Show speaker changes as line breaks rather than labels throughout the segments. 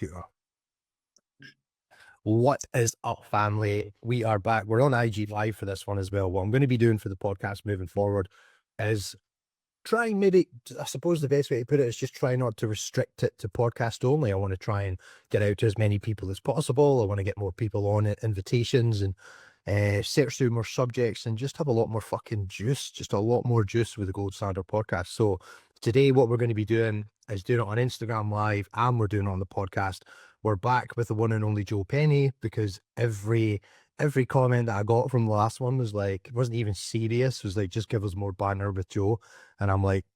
computer. What is up, family? We are back. We're on IG Live for this one as well. What I'm going to be doing for the podcast moving forward is trying, maybe, I suppose the best way to put it is just try not to restrict it to podcast only. I want to try and get out to as many people as possible. I want to get more people on it, invitations, and search through more subjects and just have a lot more fucking juice, just a lot more juice with the Gold Standard podcast. So today what we're going to be doing is doing it on Instagram Live, and we're doing it on the podcast. We're back with the one and only Joe Penny, because every comment that I got from the last one was like, it wasn't even serious. It was like, just give us more banter with Joe. And I'm like,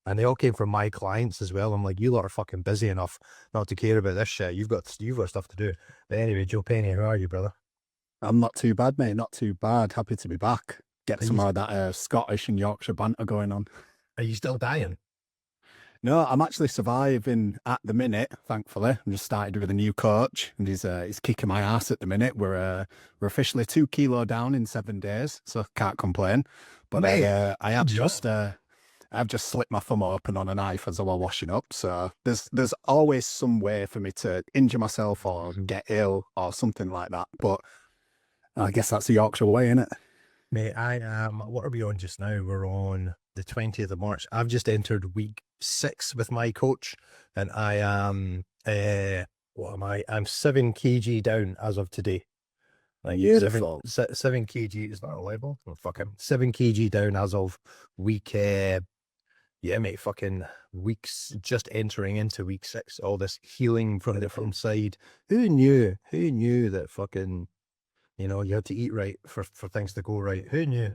and they all came from my clients as well. I'm like, you lot are fucking busy enough not to care about this shit. You've got stuff to do. But anyway, Joe Penny, how are you, brother?
I'm not too bad, mate. Not too bad. Happy to be back. Get some more of that Scottish and Yorkshire banter going on.
Are you still dying?
No, I'm actually surviving at the minute, thankfully. I'm just started with a new coach, and he's kicking my ass at the minute. We're officially 2 kilo down in 7 days, so can't complain. But I have just slit my thumb open on a knife as I was washing up. So there's always some way for me to injure myself or get ill or something like that. But I guess that's the Yorkshire way, isn't it?
Mate, I am, what are we on just now? We're on the 20th of March. I've just entered week 6 with my coach, and I am, what am I? I'm 7 kg down as of today. Like 7 kg, is that a label? Oh, fuck him. 7 kg down as of week, yeah, mate, fucking weeks, just entering into week 6. All this healing from the front side. Who knew that fucking, you have to eat right for things to go right? Who knew?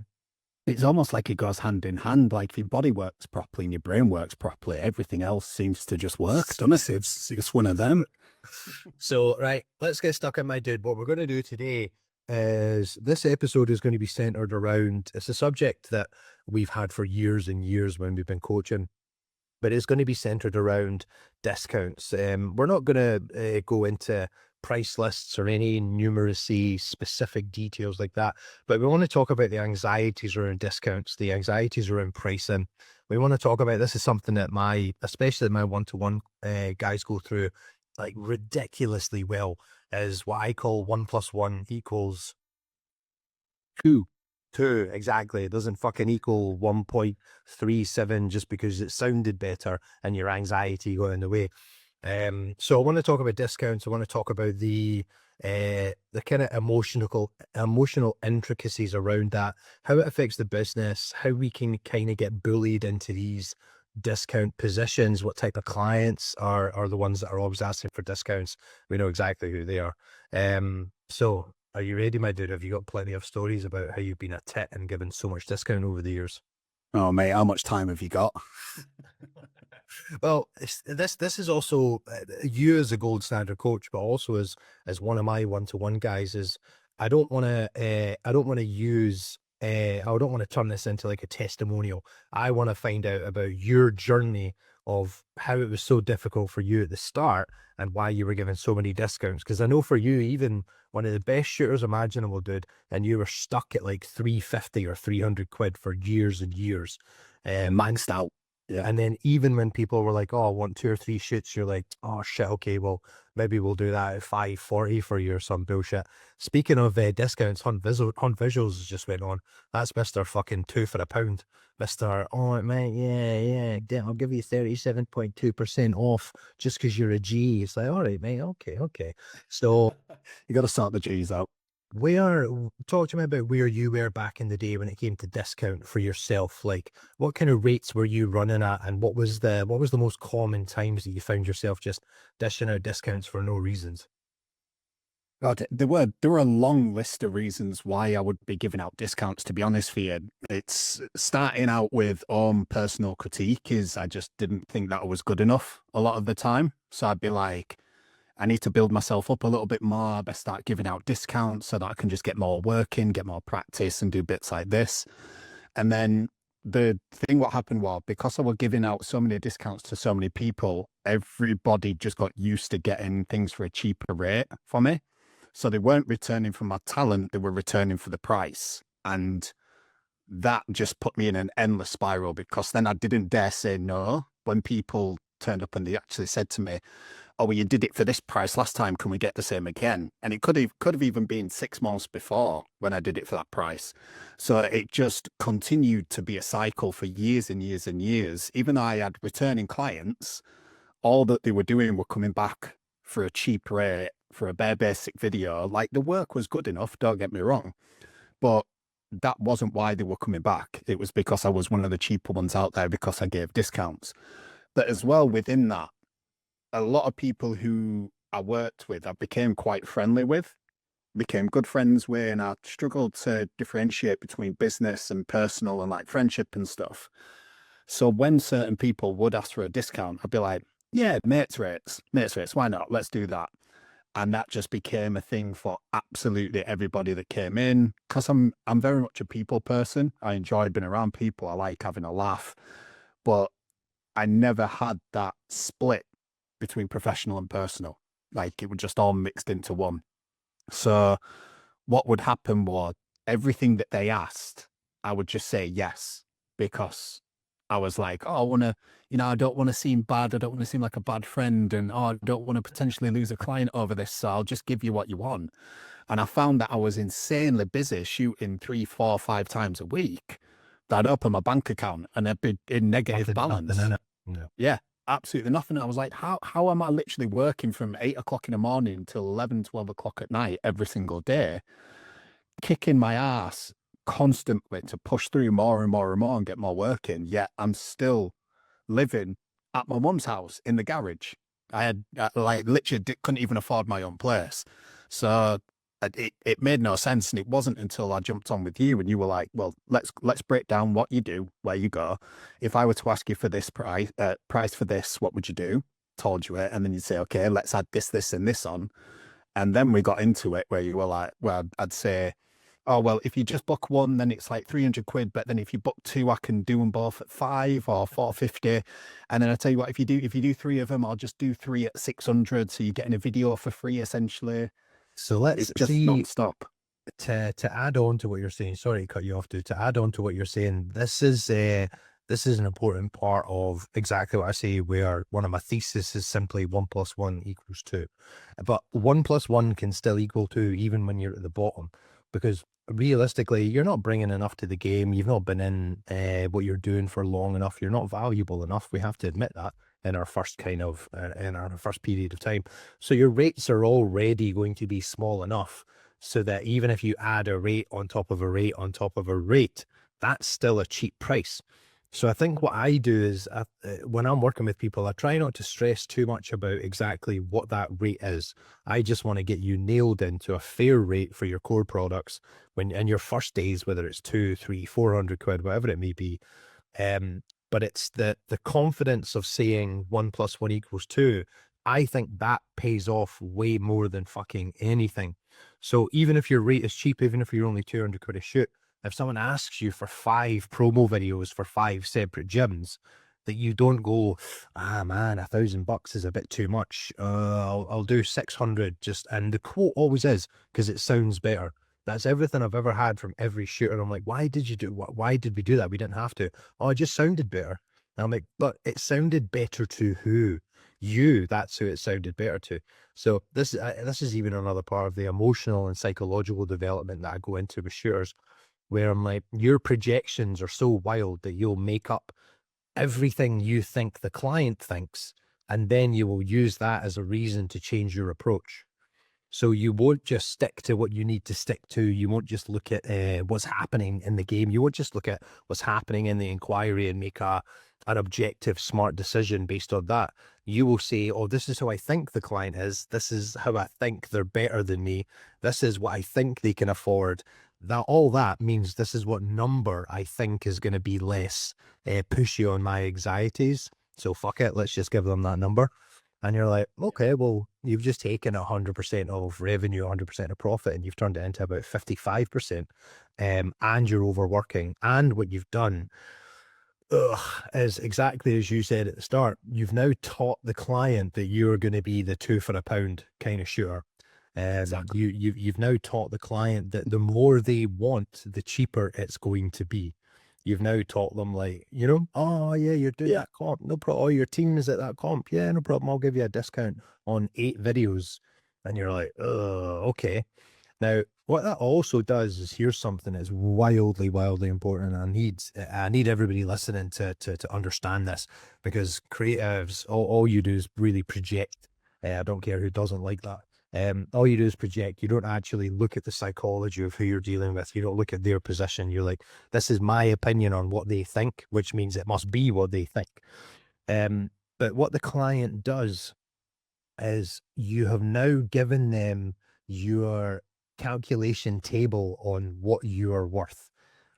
It's almost like it goes hand in hand. Like if your body works properly and your brain works properly, everything else seems to just work, doesn't it? It's one of them.
So, right, let's get stuck in, my dude. What we're going to do today is, this episode is going to be centered around, it's a subject that we've had for years and years when we've been coaching, but it's going to be centered around discounts. We're not going to go into price lists or any numeracy specific details like that, but we want to talk about the anxieties around discounts, the anxieties around pricing. We want to talk about, this is something that especially my one-to-one guys go through like ridiculously well, is what I call 1 + 1 = 2. Exactly. It doesn't fucking equal 1.37 just because it sounded better and your anxiety going away. So I want to talk about discounts. I want to talk about the kind of emotional intricacies around that, how it affects the business, how we can kind of get bullied into these discount positions, what type of clients are the ones that are always asking for discounts. We know exactly who they are. So are you ready, my dude? Have you got plenty of stories about how you've been a tit and given so much discount over the years?
Oh, mate, how much time have you got?
Well, this is also you as a Gold Standard coach, but also as one of my one-to-one guys. Is I don't want to use I don't want to turn this into like a testimonial. I want to find out about your journey of how it was so difficult for you at the start and why you were given so many discounts. Because I know for you, even one of the best shooters imaginable, dude, and you were stuck at like 350 or 300 quid for years and years.
Maxed out.
Yeah. And then even when people were like, oh, I want 2 or 3 shoots, you're like, oh shit, okay, well, maybe we'll do that at 540 for you or some bullshit. Speaking of discounts, Hunt Visuals just went on. That's Mr. fucking 2 for a pound. Mr. Oh, mate, yeah, I'll give you 37.2% off just because you're a G. It's like, all right, mate, okay. So
you got to sort the G's out.
Talk to me about where you were back in the day when it came to discount for yourself. Like, what kind of rates were you running at, and what was the most common times that you found yourself just dishing out discounts for no reasons?
God, there were a long list of reasons why I would be giving out discounts, to be honest for you. It's starting out with personal critique is I just didn't think that was good enough a lot of the time. So I'd be like, I need to build myself up a little bit more. I best start giving out discounts so that I can just get more work in, get more practice and do bits like this. And then the thing what happened was, because I was giving out so many discounts to so many people, everybody just got used to getting things for a cheaper rate for me. So they weren't returning for my talent, they were returning for the price. And that just put me in an endless spiral, because then I didn't dare say no when people turned up and they actually said to me, oh, well, you did it for this price last time. Can we get the same again? And it could have even been 6 months before when I did it for that price. So it just continued to be a cycle for years and years and years. Even though I had returning clients, all that they were doing were coming back for a cheap rate for a bare basic video. Like, the work was good enough, don't get me wrong, but that wasn't why they were coming back. It was because I was one of the cheaper ones out there because I gave discounts. But as well, within that, a lot of people who I worked with, I became quite friendly with, became good friends with, and I struggled to differentiate between business and personal and like friendship and stuff. So when certain people would ask for a discount, I'd be like, yeah, mates rates, why not? Let's do that. And that just became a thing for absolutely everybody that came in, because I'm very much a people person. I enjoy being around people. I like having a laugh, but I never had that split between professional and personal. Like, it was just all mixed into one. So what would happen was everything that they asked, I would just say yes, because I was like, oh, I want to, I don't want to seem bad. I don't want to seem like a bad friend. And, oh, I don't want to potentially lose a client over this. So I'll just give you what you want. And I found that I was insanely busy shooting 3, 4, 5 times a week. That I'd open my bank account and I'd be in negative balance.
Nothing in it. No.
Yeah, absolutely nothing. I was like, how am I literally working from 8 o'clock in the morning till 11, 12 o'clock at night every single day, kicking my ass constantly to push through more and more and more and get more work in, yet I'm still living at my mum's house in the garage. I like literally couldn't even afford my own place. So it made no sense. And it wasn't until I jumped on with you and you were like, well, let's break down what you do, where you go. If I were to ask you for this price for this, what would you do? Told you it. And then you'd say, okay, let's add this and this on. And then we got into it where you were like, well, I'd say, oh, well, if you just book one, then it's like 300 quid. But then if you book 2, I can do them both at 5 or 450. And then I tell you what, if you do 3 of them, I'll just do 3 at 600. So you're getting a video for free, essentially.
So let's
It's just
see,
non-stop.
to add on to what you're saying. Sorry to cut you off, dude. To add on to what you're saying, this is an important part of exactly what I say, where one of my theses is simply 1 + 1 = 2. But 1 + 1 can still equal 2 even when you're at the bottom, because realistically, you're not bringing enough to the game. You've not been in what you're doing for long enough. You're not valuable enough. We have to admit that in our first in our first period of time. So your rates are already going to be small enough so that even if you add a rate on top of a rate on top of a rate, that's still a cheap price. So I think what I do is when I'm working with people, I try not to stress too much about exactly what that rate is. I just want to get you nailed into a fair rate for your core products when in your first days, whether it's 2, 3, 400 quid, whatever it may be. But it's the confidence of saying 1 + 1 = 2. I think that pays off way more than fucking anything. So even if your rate is cheap, even if you're only 200 quid a shoot, if someone asks you for 5 promo videos for 5 separate gyms, that you don't go, ah man, $1,000 is a bit too much. I'll do 600 just, and the quote always is because it sounds better. That's everything I've ever had from every shooter. I'm like, why did you do what? Why did we do that? We didn't have to. Oh, it just sounded better. And I'm like, but it sounded better to who? You. That's who it sounded better to. So this is even another part of the emotional and psychological development that I go into with shooters, where I'm like, your projections are so wild that you'll make up everything you think the client thinks, and then you will use that as a reason to change your approach. So you won't just stick to what you need to stick to. You won't just look at what's happening in the game. You won't just look at what's happening in the inquiry and make an objective, smart decision based on that. You will say, oh, this is how I think the client is. This is how I think they're better than me. This is what I think they can afford. All that means this is what number I think is going to be less pushy on my anxieties. So fuck it, let's just give them that number. And you're like, okay, well, you've just taken 100% of revenue, 100% of profit, and you've turned it into about 55%, and you're overworking. And what you've done is exactly as you said at the start. You've now taught the client that you're going to be the 2 for a pound kind of shooter.
Exactly.
You've now taught the client that the more they want, the cheaper it's going to be. You've now taught them, like, oh yeah, you're doing that comp, no problem. Oh, your team is at that comp, yeah, no problem. I'll give you a discount on 8 videos, and you're like, oh, okay. Now, what that also does is, here's something that's wildly, wildly important. I need everybody listening to understand this, because creatives, all you do is really project. I don't care who doesn't like that. All you do is project. You don't actually look at the psychology of who you're dealing with. You don't look at their position. You're like, this is my opinion on what they think, which means it must be what they think. But what the client does is, you have now given them your calculation table on what you are worth,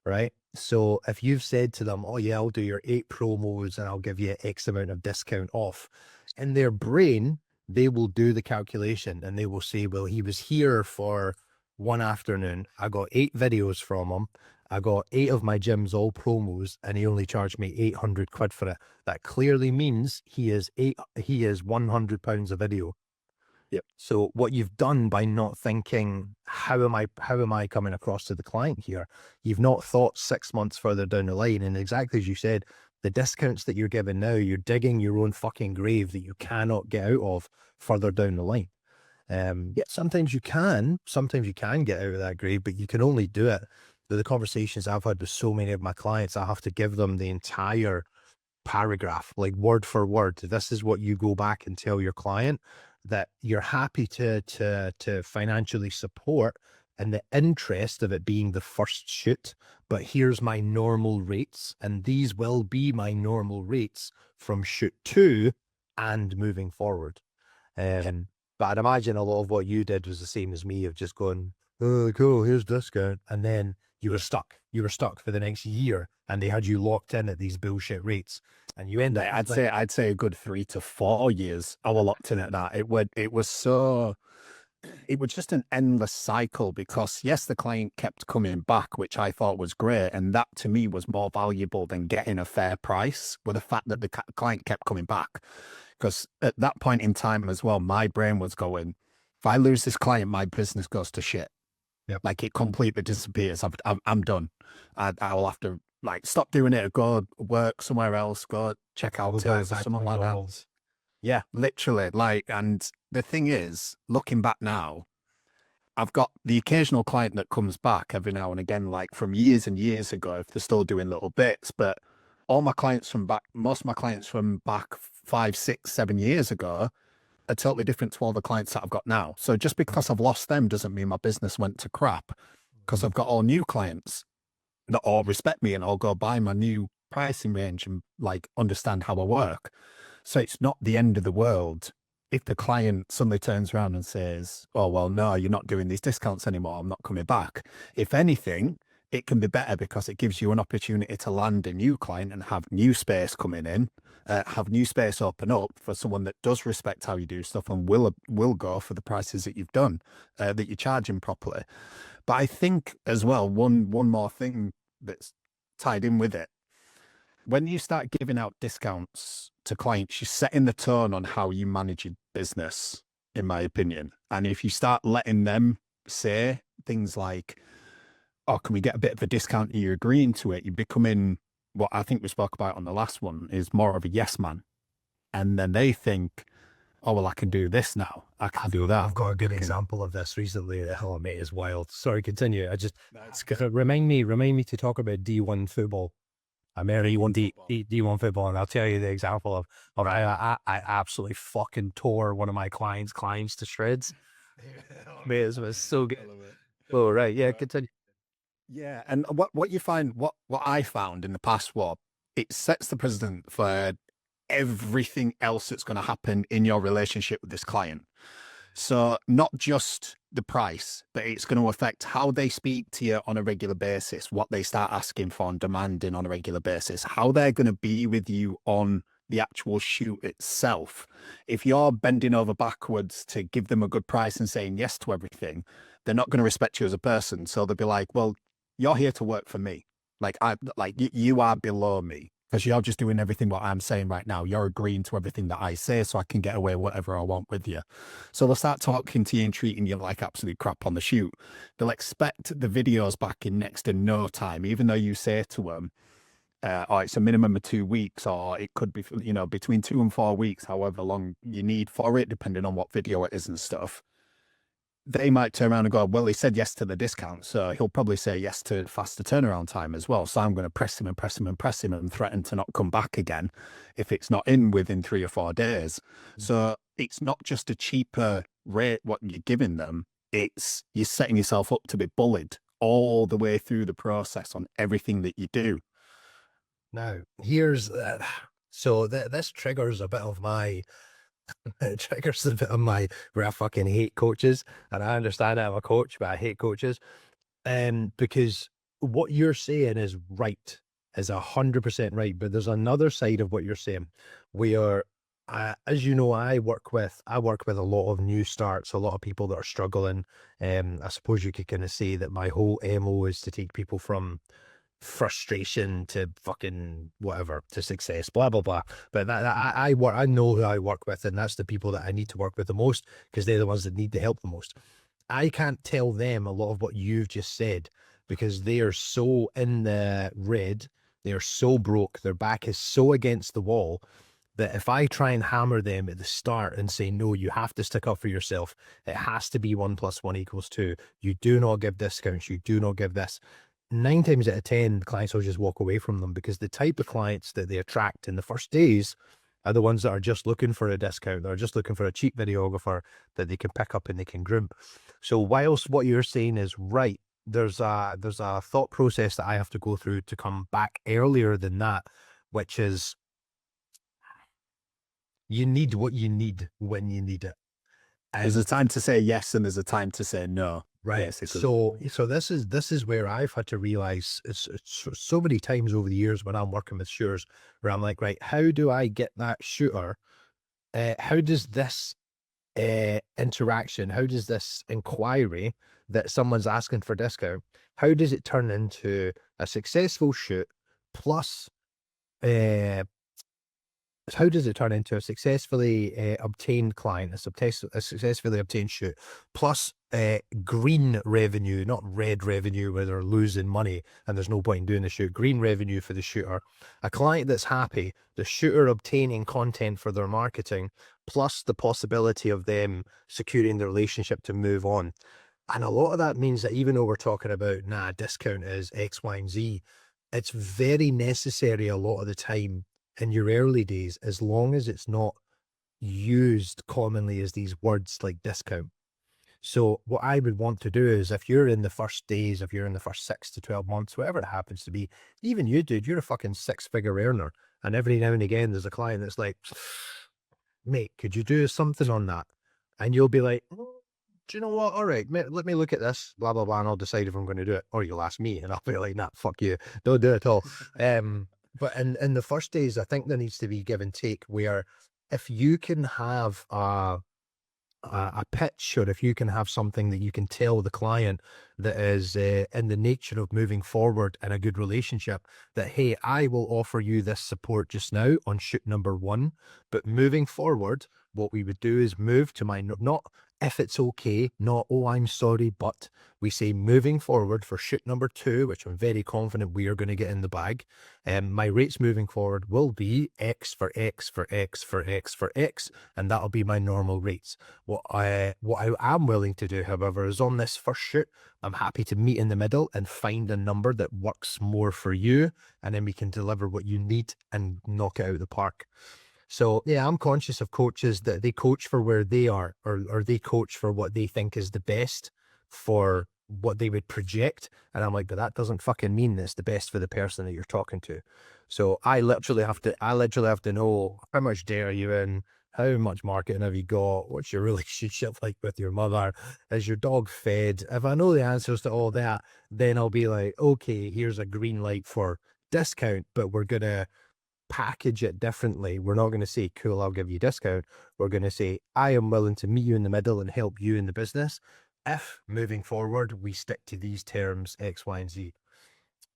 right? So if you've said to them, oh yeah, I'll do your 8 promos and I'll give you X amount of discount off, in their brain, they will do the calculation and they will say, well, he was here for one afternoon. I got 8 videos from him. I got 8 of my gyms, all promos, and he only charged me 800 quid for it. That clearly means he is £100 a video.
Yep.
So what you've done by not thinking, how am I coming across to the client here? You've not thought 6 months further down the line. And exactly as you said, the discounts that you're giving now, you're digging your own fucking grave that you cannot get out of further down the line. Sometimes you can get out of that grave, but you can only do it. The conversations I've had with so many of my clients, I have to give them the entire paragraph, like word for word. This is what you go back and tell your client, that you're happy to financially support in the interest of it being the first shoot, but here's my normal rates, and these will be my normal rates from shoot 2 and moving forward. But I'd imagine a lot of what you did was the same as me, of just going, oh, cool, here's discount. And then you were stuck. You were stuck for the next year, and they had you locked in at these bullshit rates. And you end up,
I'd say a good 3 to 4 years I was locked in at that. It was just an endless cycle, because yes, the client kept coming back, which I thought was great. And that to me was more valuable than getting a fair price, with the fact that the client kept coming back. Because at that point in time as well, my brain was going, if I lose this client, my business goes to shit.
Yep.
Like, it completely disappears. I'm done. I will have to, like, stop doing it, go work somewhere else, go check out tills or something like that. Yeah, literally. Like, and the thing is, looking back now, I've got the occasional client that comes back every now and again, like from years and years ago, if they're still doing little bits. But all my clients from back, most of my clients from back 5, 6, 7 years ago are totally different to all the clients that I've got now. So just because I've lost them doesn't mean my business went to crap, because I've got all new clients that all respect me and all go buy my new pricing range and like understand how I work. So it's not the end of the world if the client suddenly turns around and says, oh, well, no, you're not doing these discounts anymore, I'm not coming back. If anything, it can be better, because it gives you an opportunity to land a new client and have new space coming in, have new space open up for someone that does respect how you do stuff and will go for the prices that you've done, that you're charging properly. But I think as well, one more thing that's tied in with it, when you start giving out discounts to clients, you're setting the tone on how you manage your business, in my opinion. And if you start letting them say things like, oh, can we get a bit of a discount, and you're agreeing to it, you're becoming, what I think we spoke about on the last one, is more of a yes man. And then they think, oh, well, I can do this now. I can do that.
I've got a good example of this recently. Oh, mate, it's wild. Sorry, continue. Remind me to talk about D1 football. American D1 football, and I'll tell you the example of I absolutely fucking tore one of my clients to shreds. Mate, it was so good. Oh, right. Yeah, continue.
Yeah, and what you find, what I found in the past was, it sets the precedent for everything else that's going to happen in your relationship with this client. So not just the price, but it's going to affect how they speak to you on a regular basis, what they start asking for and demanding on a regular basis, how they're going to be with you on the actual shoot itself. If you're bending over backwards to give them a good price and saying yes to everything, they're not going to respect you as a person. So they'll be like, well, you're here to work for me. You are below me, because you're just doing everything what I'm saying right now. You're agreeing to everything that I say, so I can get away whatever I want with you. So they'll start talking to you and treating you like absolute crap on the shoot. They'll expect the videos back in next to no time, even though you say to them, or it's a minimum of 2 weeks, or it could be, between 2 and 4 weeks, however long you need for it, depending on what video it is and stuff. They might turn around and go, well, he said yes to the discount, so he'll probably say yes to faster turnaround time as well. So I'm going to press him and press him and press him and threaten to not come back again if it's not in within 3 or 4 days. So it's not just a cheaper rate what you're giving them, it's you're setting yourself up to be bullied all the way through the process on everything that you do.
Now, here's this triggers a bit of my it triggers a bit of my where I fucking hate coaches, and I understand I'm a coach, but I hate coaches. Because what you're saying is right, is 100% right. But there's another side of what you're saying. We are, as you know, I work with a lot of new starts, a lot of people that are struggling. I suppose you could kind of say that my whole MO is to take people from frustration to fucking whatever to success, blah blah blah. But I know who I work with, and that's the people that I need to work with the most, because they're the ones that need the help the most. I can't tell them a lot of what you've just said, because they are so in the red, they are so broke, their back is so against the wall, that if I try and hammer them at the start and say, no, you have to stick up for yourself, it has to be 1 + 1 = 2, you do not give discounts, you do not give this, 9 times out of 10, clients will just walk away from them, because the type of clients that they attract in the first days are the ones that are just looking for a discount. They're just looking for a cheap videographer that they can pick up and they can groom. So whilst what you're saying is right, there's a thought process that I have to go through to come back earlier than that, which is you need what you need when you need it.
There's a time to say yes and there's a time to say no.
Right.
Basically.
So this is where I've had to realize it's so many times over the years when I'm working with shooters, where I'm like, right, how do I get that shooter? How does this interaction, how does this inquiry that someone's asking for discount, how does it turn into a successful shoot plus how does it turn into a successfully obtained client, a successfully obtained shoot, plus green revenue, not red revenue where they're losing money and there's no point in doing the shoot, green revenue for the shooter, a client that's happy, the shooter obtaining content for their marketing, plus the possibility of them securing the relationship to move on. And a lot of that means that even though we're talking about, discount is X, Y, and Z, it's very necessary a lot of the time in your early days, as long as it's not used commonly as these words like discount. So what I would want to do is, if you're in the first days, if you're in the first 6 to 12 months, whatever it happens to be, even you, dude, you're a fucking 6-figure earner. And every now and again, there's a client that's like, mate, could you do something on that? And you'll be like, do you know what? All right, mate, let me look at this, blah, blah, blah, and I'll decide if I'm going to do it. Or you'll ask me and I'll be like, nah, fuck you. Don't do it at all. But in the first days, I think there needs to be give and take, where if you can have a pitch, or if you can have something that you can tell the client that is in the nature of moving forward in a good relationship, that, hey, I will offer you this support just now on shoot number 1, but moving forward, what we would do is move to my, not if it's okay, not, oh, I'm sorry, but we say moving forward for shoot number 2, which I'm very confident we are going to get in the bag. My rates moving forward will be X for X for X for X for X, and that'll be my normal rates. What I am willing to do, however, is on this first shoot, I'm happy to meet in the middle and find a number that works more for you, and then we can deliver what you need and knock it out of the park. So yeah, I'm conscious of coaches that they coach for where they are, or they coach for what they think is the best for what they would project. And I'm like, but that doesn't fucking mean it's the best for the person that you're talking to. So I literally have to know, how much debt are you in? How much marketing have you got? What's your relationship like with your mother? Is your dog fed? If I know the answers to all that, then I'll be like, okay, here's a green light for discount, but we're going to package it differently. We're not going to say, cool, I'll give you a discount. We're going to say, I am willing to meet you in the middle and help you in the business if moving forward we stick to these terms X, Y, and Z.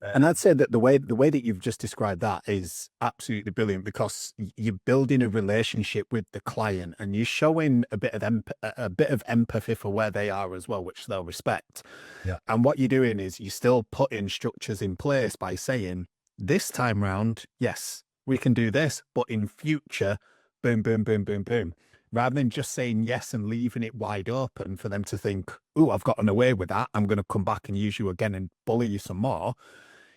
And I'd say that the way that you've just described that is absolutely brilliant, because you're building a relationship with the client and you're showing a bit of empathy for where they are as well, which they'll respect.
Yeah.
And what you're doing is you're still putting structures in place by saying, this time round, yes, we can do this, but in future, boom, boom, boom, boom, boom. Rather than just saying yes and leaving it wide open for them to think, oh, I've gotten away with that. I'm going to come back and use you again and bully you some more.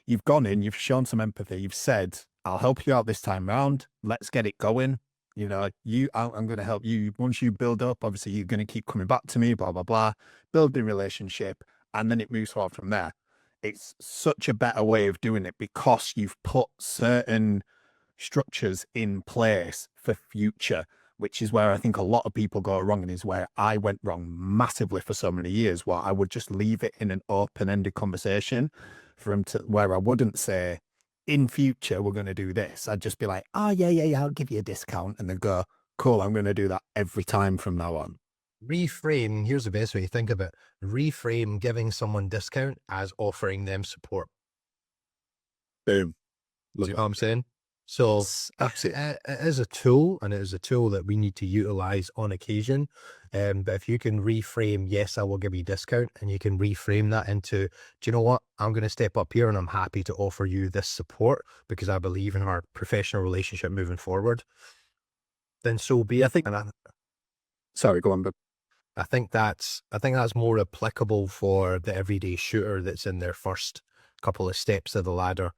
You've gone in, you've shown some empathy. You've said, I'll help you out this time round. Let's get it going. You know, I'm going to help you. Once you build up, obviously you're going to keep coming back to me, blah, blah, blah, build the relationship. And then it moves forward from there. It's such a better way of doing it because you've put certain structures in place for future, which is where I think a lot of people go wrong and is where I went wrong massively for so many years, where I would just leave it in an open-ended conversation for him to, where I wouldn't say, in future, we're going to do this. I'd just be like, oh, yeah, I'll give you a discount. And then go, cool, I'm going to do that every time from now on.
Reframe, here's the best way to think of it. Reframe giving someone discount as offering them support.
Boom.
See what I'm saying? So it is a tool, and it is a tool that we need to utilize on occasion. But if you can reframe, yes, I will give you a discount, and you can reframe that into, do you know what? I'm going to step up here and I'm happy to offer you this support because I believe in our professional relationship moving forward. Then so be it.
I think, sorry, go on, but
I think that's more applicable for the everyday shooter that's in their first couple of steps of the ladder.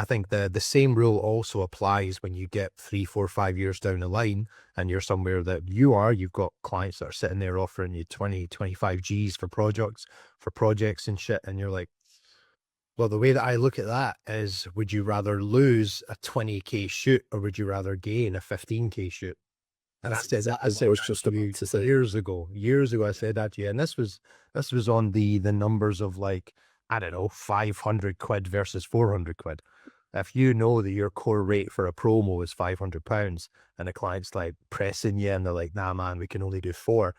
I think the same rule also applies when you get 3, 4, 5 years down the line and you're somewhere that you've got clients that are sitting there offering you 20, 25 G's for projects and shit. And you're like, well, the way that I look at that is, would you rather lose a 20K shoot or would you rather gain a 15K shoot? And I said that as it was just about to say years ago. I said that to you. And this was on the numbers of like, I don't know, 500 quid versus 400 quid. If you know that your core rate for a promo is £500 and the client's like pressing you and they're like, nah, man, we can only do 4.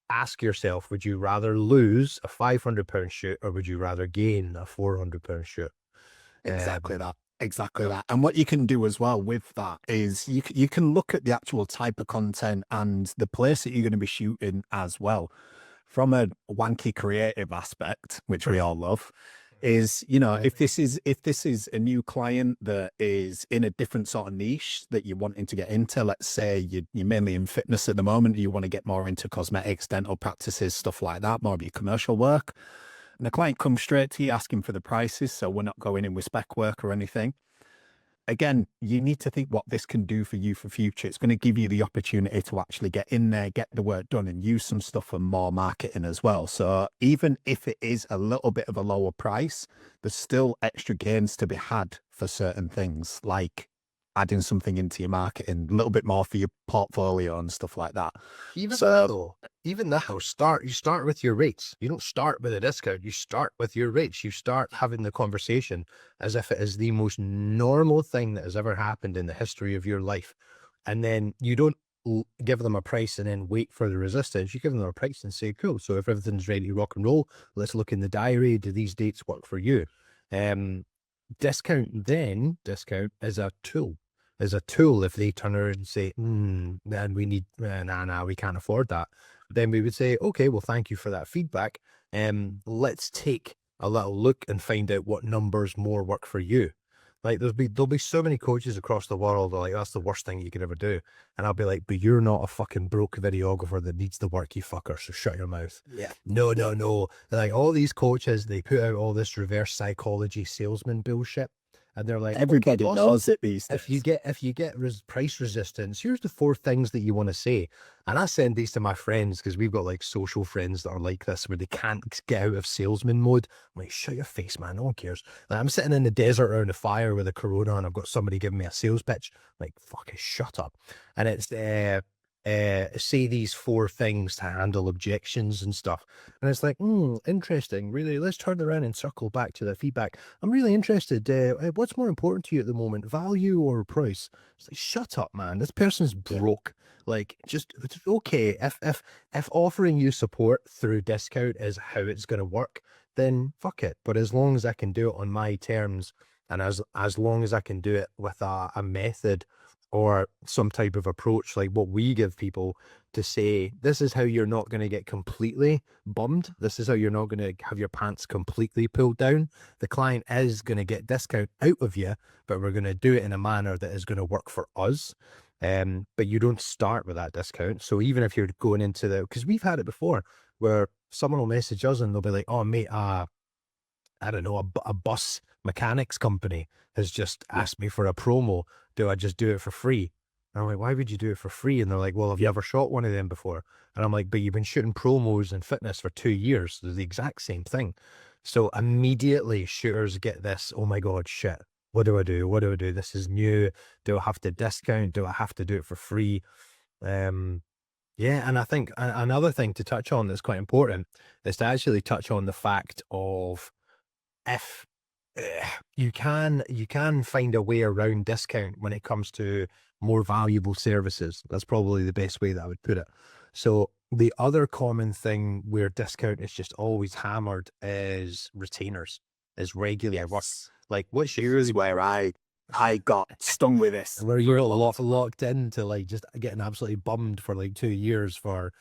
Ask yourself, would you rather lose a £500 shoot or would you rather gain a £400 shoot?
Exactly that. And what you can do as well with that is you can look at the actual type of content and the place that you're going to be shooting as well. From a wanky creative aspect, which we all love, is, you know, if this is a new client that is in a different sort of niche that you're wanting to get into, let's say you're mainly in fitness at the moment, you want to get more into cosmetics, dental practices, stuff like that, more of your commercial work. And the client comes straight to you asking for the prices, so we're not going in with spec work or anything. Again, you need to think what this can do for you for future. It's going to give you the opportunity to actually get in there, get the work done, and use some stuff for more marketing as well. So even if it is a little bit of a lower price, there's still extra gains to be had for certain things, like adding something into your marketing, a little bit more for your portfolio and stuff like that.
Even now, you start with your rates. You don't start with a discount. You start with your rates. You start having the conversation as if it is the most normal thing that has ever happened in the history of your life. And then you don't give them a price and then wait for the resistance. You give them a price and say, cool, so if everything's ready to rock and roll, let's look in the diary. Do these dates work for you? Discount is a tool. If they turn around and say, then we need, we can't afford that. Then we would say, okay, well, thank you for that feedback. Let's take a little look and find out what numbers more work for you. Like there'll be so many coaches across the world that are like, that's the worst thing you could ever do. And I'll be like, but you're not a fucking broke videographer that needs the work, you fucker. So shut your mouth.
Yeah.
No. Like all these coaches, they put out all this reverse psychology salesman bullshit. And they're like,
everybody knows it these days.
If you get price resistance, here's the 4 things that you want to say. And I send these to my friends because we've got like social friends that are like this where they can't get out of salesman mode. I'm like, shut your face, man. No one cares. Like, I'm sitting in the desert around a fire with a Corona and I've got somebody giving me a sales pitch. I'm like, fucking shut up. And it's say these 4 things to handle objections and stuff. And it's like, interesting. Really, let's turn around and circle back to the feedback. I'm really interested. What's more important to you at the moment, value or price? It's like, shut up, man. This person's broke. Like, just, it's okay. If offering you support through discount is how it's going to work, then fuck it. But as long as I can do it on my terms, and as long as I can do it with a method or some type of approach like what we give people to say, this is how you're not going to get completely bummed. This is how you're not going to have your pants completely pulled down. The client is going to get discount out of you, but we're going to do it in a manner that is going to work for us. But you don't start with that discount. So even if you're going into because we've had it before where someone will message us and they'll be like, oh mate, I don't know, a bus mechanics company has just asked me for a promo. Do I just do it for free? And I'm like, why would you do it for free? And they're like, well, have you ever shot one of them before? And I'm like, but you've been shooting promos in fitness for 2 years. They're the exact same thing. So immediately shooters get this, oh my God, shit. What do I do? What do I do? This is new. Do I have to discount? Do I have to do it for free? Yeah, and I think another thing to touch on that's quite important is to actually touch on the fact of if you can find a way around discount when it comes to more valuable services. That's probably the best way that I would put it. So the other common thing where discount is just always hammered is retainers, is regular work. Like what's
Here's where I got stung with this.
where you're locked into like just getting absolutely bummed for like 2 years for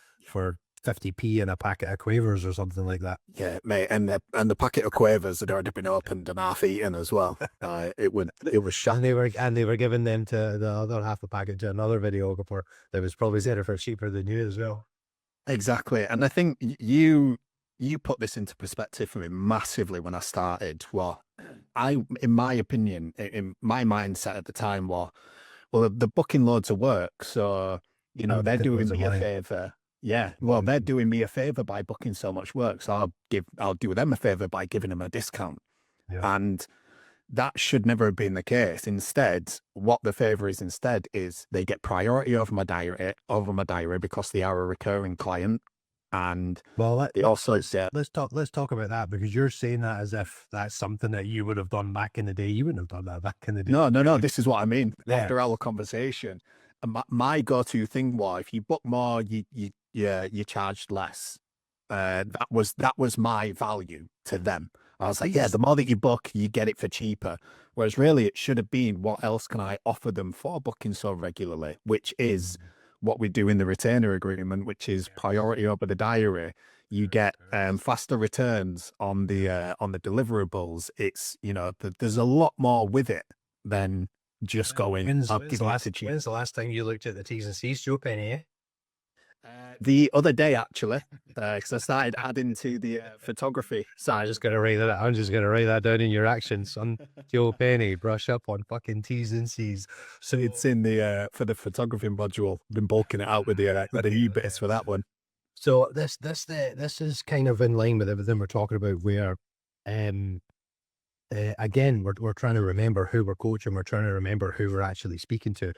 50p in a packet of Quavers or something like that.
Yeah, mate, and the packet of Quavers had already been opened and half eaten as well. It was shocking.
And they were giving them to the other half the packet to another videographer that was probably selling for cheaper than you as well.
Exactly, and I think you put this into perspective for me massively when I started. Well, in my opinion, in my mindset at the time, well, they're booking loads of work, so they're doing me a favor. Yeah, well, they're doing me a favor by booking so much work, so I'll do them a favor by giving them a discount.
Yeah.
And that should never have been the case. Instead, what the favor is they get priority over my diary because they are a recurring client. And
well,
they also said,
let's talk about that, because you're saying that as if that's something that you would have done back in the day. You wouldn't have done that back in the day.
No, this is what I mean.
Yeah.
After our conversation, my go-to thing was, if you book more, you charged less. That was my value to them. I was like, yeah, the more that you book, you get it for cheaper. Whereas really it should have been, what else can I offer them for booking so regularly? Which is what we do in the retainer agreement, which is priority over the diary. You get faster returns on the deliverables. It's, there's a lot more with it than just going.
When's the last time you looked at the T's and C's, Joe Penny?
The other day, actually, because I started adding to the photography. So
I'm just gonna write that down in your actions, son. Joe Penny, brush up on fucking T's and C's.
So it's in the for the photography module. Been bulking it out with the e-bits for that one.
So this is kind of in line with everything we're talking about, where again, we're trying to remember who we're coaching, we're trying to remember who we're actually speaking to.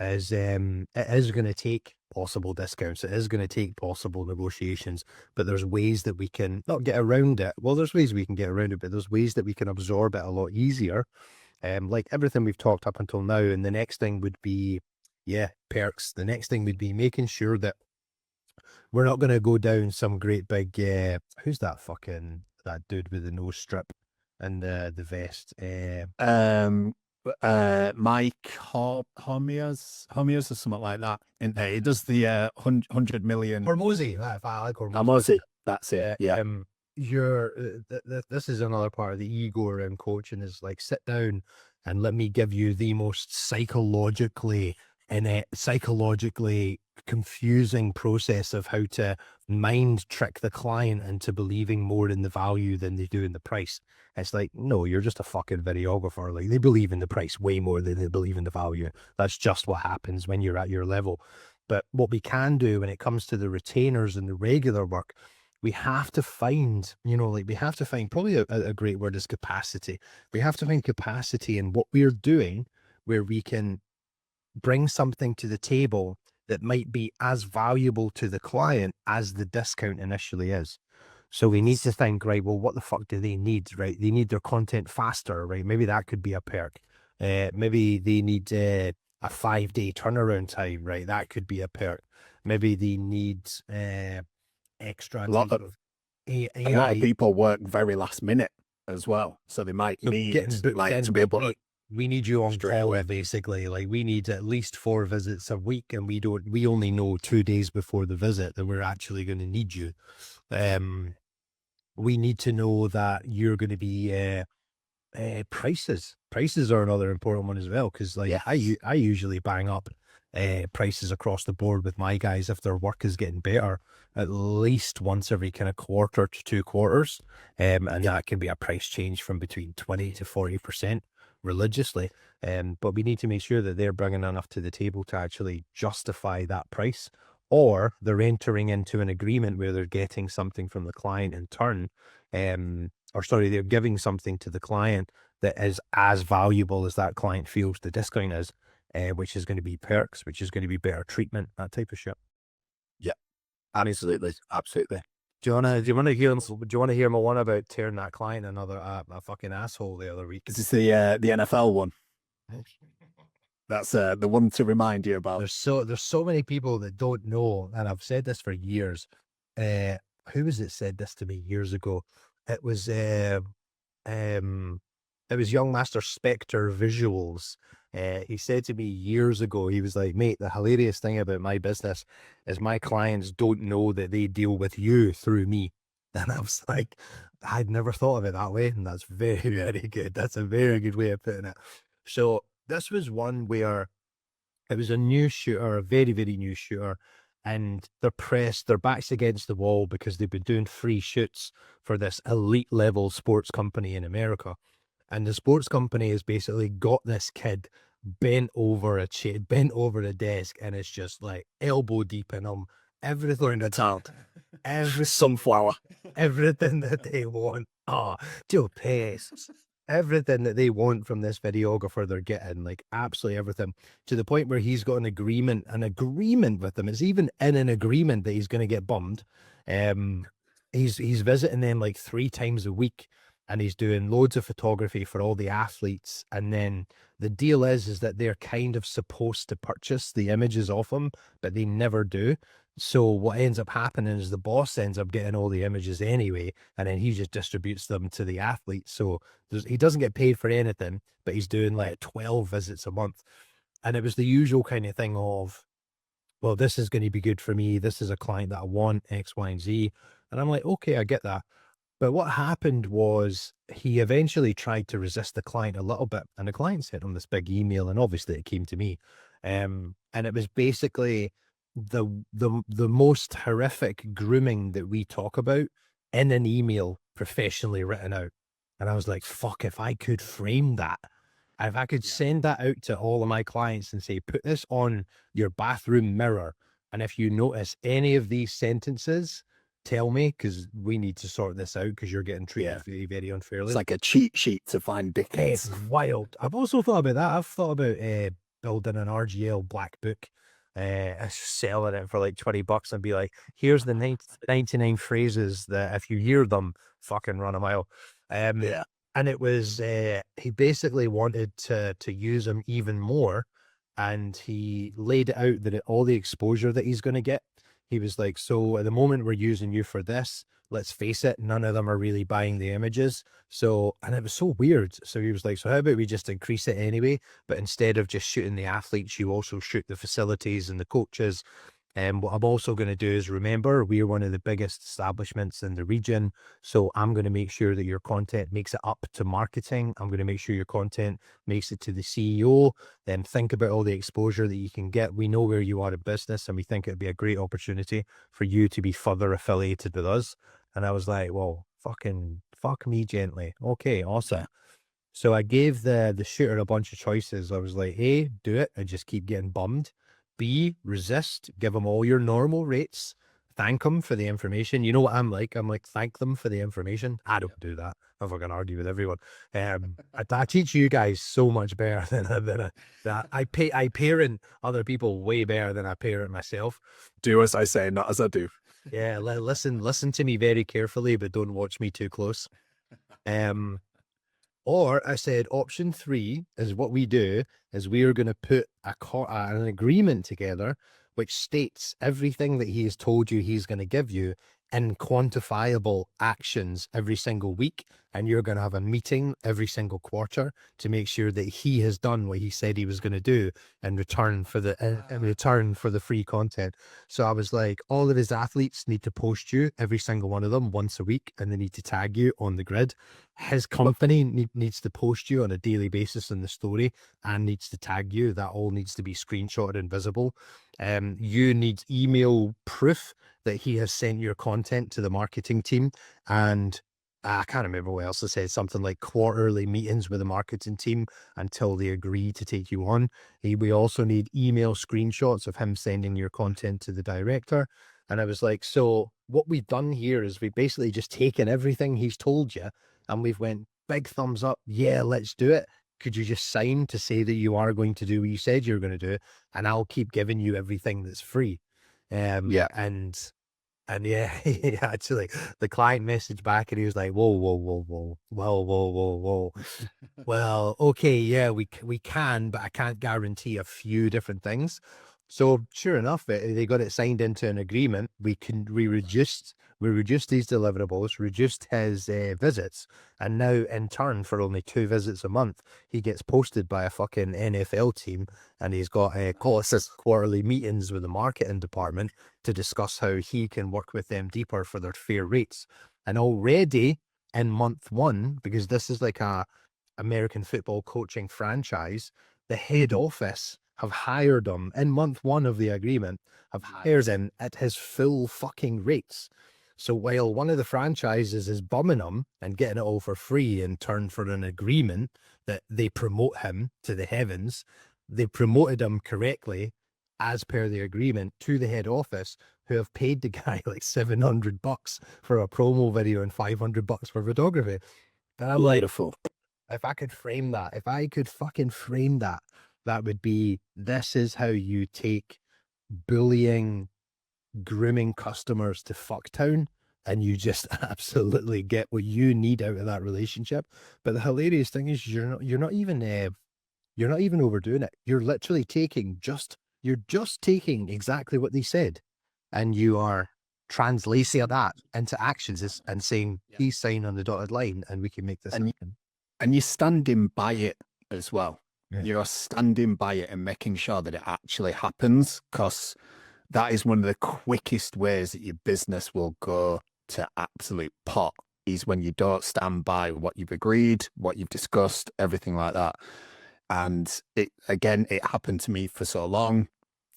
It is going to take possible discounts, it is going to take possible negotiations, but there's ways that we can not get around it. Well, there's ways we can get around it, but there's ways that we can absorb it a lot easier. Like everything we've talked up until now. And the next thing would be, perks. The next thing would be making sure that we're not going to go down some great big, who's that dude with the nose strip and the vest?
Mike Homias or something like that. And he does the 100 million.
Hormozy. I like Hormozy.
Hormozy. That's it. Yeah.
This is another part of the ego around coaching, is like, sit down and let me give you the most psychologically confusing process of how to mind trick the client into believing more in the value than they do in the price. It's like, no, you're just a fucking videographer. Like, they believe in the price way more than they believe in the value. That's just what happens when you're at your level. But what we can do when it comes to the retainers and the regular work, we have to find, probably a great word is capacity. We have to find capacity in what we're doing, where we can bring something to the table that might be as valuable to the client as the discount initially is. So we need to think, right, well, what the fuck do they need, right? They need their content faster, right? Maybe that could be a perk. Maybe they need a 5-day turnaround time, right? That could be a perk. Maybe they need extra.
A lot of people work very last minute as well, so they might need to be able
we need you on
Straight
call,
away.
basically. Like, we need at least 4 visits a week, and we only know 2 days before the visit that we're actually going to need you. We need to know that you're going to be prices. Prices are another important one as well, because like I usually bang up prices across the board with my guys if their work is getting better at least once every kind of quarter to 2 quarters, and that can be a price change from between 20 to 40% religiously. But we need to make sure that they're bringing enough to the table to actually justify that price, or they're entering into an agreement where they're getting something from the client in turn, or sorry, they're giving something to the client that is as valuable as that client feels the discount is, which is going to be perks, which is going to be better treatment, that type of shit.
Absolutely.
Do you want to hear my one about tearing that client another a fucking asshole the other week?
Is this the NFL one? That's the one to remind you about.
There's so many people that don't know, and I've said this for years. Who was it said this to me years ago? It was Young Master Spectre Visuals. He said to me years ago, he was like, mate, the hilarious thing about my business is my clients don't know that they deal with you through me. And I was like, I'd never thought of it that way. And that's very, very good. That's a very good way of putting it. So this was one where it was a new shooter, a very, very new shooter. And they're pressed, their backs against the wall because they've been doing free shoots for this elite level sports company in America. And the sports company has basically got this kid bent over a chair, bent over a desk, and it's just like elbow deep in him. Everything that's out, every
Sunflower.
everything that they want. Oh, Joe Pace. Everything that they want from this videographer, they're getting, like absolutely everything, to the point where he's got an agreement with them. It's even in an agreement that he's going to get bummed. He's visiting them like 3 times a week, and he's doing loads of photography for all the athletes. And then the deal is that they're kind of supposed to purchase the images off him, but they never do. So what ends up happening is the boss ends up getting all the images anyway, and then he just distributes them to the athletes. So he doesn't get paid for anything, but he's doing like 12 visits a month. And it was the usual kind of thing of, well, this is going to be good for me. This is a client that I want, X, Y, and Z. And I'm like, okay, I get that. But what happened was he eventually tried to resist the client a little bit, and the client sent him this big email, and obviously it came to me. And it was basically the most horrific grooming that we talk about in an email, professionally written out. And I was like, fuck, if I could frame that, if I could send that out to all of my clients and say, put this on your bathroom mirror, and if you notice any of these sentences, tell me, because we need to sort this out, because you're getting treated very, very unfairly.
It's like a cheat sheet to find
It's
dickheads.
wild. I've also thought about that. I've thought about building an RGL black book, selling it for like $20 and be like, here's the 99 phrases that if you hear them, fucking run a mile. And it was, he basically wanted to use them even more. And he laid it out that all the exposure that he's going to get, he was like, so at the moment we're using you for this, let's face it, none of them are really buying the images. So, and it was so weird. So he was like, so how about we just increase it anyway? But instead of just shooting the athletes, you also shoot the facilities and the coaches. And what I'm also going to do is, remember, we're one of the biggest establishments in the region. So I'm going to make sure that your content makes it up to marketing. I'm going to make sure your content makes it to the CEO. Then think about all the exposure that you can get. We know where you are in business, and we think it'd be a great opportunity for you to be further affiliated with us. And I was like, well, fucking fuck me gently. Okay, awesome. So I gave the shooter a bunch of choices. I was like, A, do it and just keep getting bummed. B, resist, give them all your normal rates, thank them for the information. You know what I'm like? I'm like, thank them for the information. I don't do that. I'm fucking argue with everyone. I teach you guys so much better than I parent other people way better than I parent myself.
Do as I say, not as I do.
Yeah, listen to me very carefully, but don't watch me too close. Or I said, option 3 is what we do is we are going to put an agreement together which states everything that he has told you he's going to give you in quantifiable actions every single week, and you're going to have a meeting every single quarter to make sure that he has done what he said he was going to do in return for the free content. So I was like, all of his athletes need to post you, every single one of them, once a week, and they need to tag you on the grid. His company needs to post you on a daily basis in the story and needs to tag you. That all needs to be screenshotted and visible. You need email proof that he has sent your content to the marketing team, and I can't remember what else I said, something like quarterly meetings with the marketing team until they agree to take you on. We also need email screenshots of him sending your content to the director. And I was like, so what we've done here is we've basically just taken everything he's told you and we've went, big thumbs up. Yeah, let's do it. Could you just sign to say that you are going to do what you said you're going to do? And I'll keep giving you everything that's free.
Yeah.
And yeah, actually, the client messaged back and he was like, whoa, whoa, whoa, whoa, whoa, whoa, whoa, whoa. Well, okay, yeah, we can, but I can't guarantee a few different things. So sure enough, they got it signed into an agreement. We reduced these deliverables, reduced his visits, and now in turn, for only 2 visits a month, he gets posted by a fucking NFL team, and he's got quarterly meetings with the marketing department to discuss how he can work with them deeper for their fair rates. And already in month 1, because this is like a American football coaching franchise, the head office have hired him in month 1 of the agreement, have hired him at his full fucking rates. So while one of the franchises is bumming him and getting it all for free in turn for an agreement that they promote him to the heavens, they promoted him correctly as per the agreement to the head office, who have paid the guy like $700 for a promo video and $500 for photography. And I'm like,
Beautiful.
if I could frame that, if I could fucking frame that, that would be, this is how you take bullying, grooming customers to fucktown, and you just absolutely get what you need out of that relationship. But the hilarious thing is you're not even overdoing it. You're literally taking taking exactly what they said, and you are translating that into actions and saying, please sign on the dotted line and we can make this happen.
And you're standing by it as well.
Yeah.
You're standing by it and making sure that it actually happens, because that is one of the quickest ways that your business will go to absolute pot, is when you don't stand by what you've agreed, what you've discussed, everything like that. And it happened to me for so long.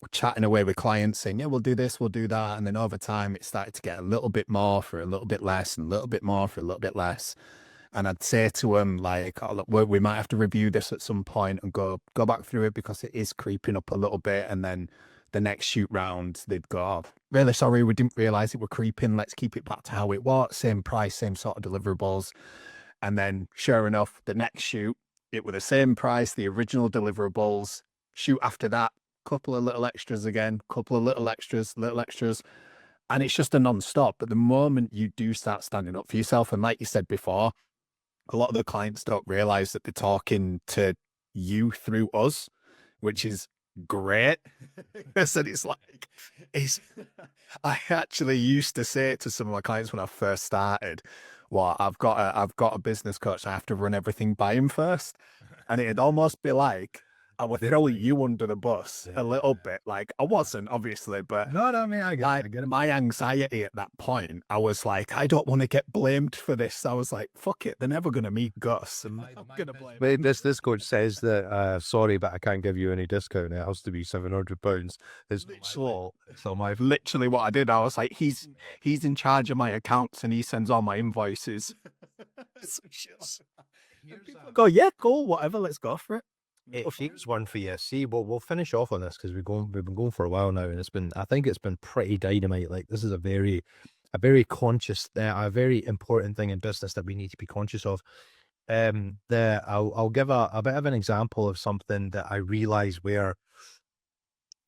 We're chatting away with clients saying, yeah, we'll do this, we'll do that. And then over time, it started to get a little bit more for a little bit less, and a little bit more for a little bit less. And I'd say to them, like, oh, look, we might have to review this at some point and go back through it because it is creeping up a little bit. And then the next shoot round, they'd go, oh, really sorry, we didn't realize it were creeping. Let's keep it back to how it was. Same price, same sort of deliverables. And then sure enough, the next shoot, it were the same price, the original deliverables. Shoot after that, couple of little extras again, couple of little extras. And it's just a non-stop. But the moment you do start standing up for yourself, and like you said before, a lot of the clients don't realize that they're talking to you through us, which is great. So I actually used to say it to some of my clients when I first started, well, I've got a business coach. I have to run everything by him first. And it'd almost be like I would throw you under the bus a little bit. Like, I wasn't, obviously, but
No, I mean, I get it.
my anxiety at that point, I was like, I don't want to get blamed for this. I was like, fuck it, they're never going to meet Gus, and I'm going to blame him.
This coach says that, sorry, but I can't give you any discount. It has to be £700. It's
Literally. So literally what I did, I was like, he's in charge of my accounts and he sends all my invoices. Go, yeah, cool, whatever, let's go for it.
Here's one for you. See, we'll finish off on this because we've been going for a while now, and I think it's been pretty dynamite. Like, this is a very conscious, a very important thing in business that we need to be conscious of. I'll give a bit of an example of something that I realize where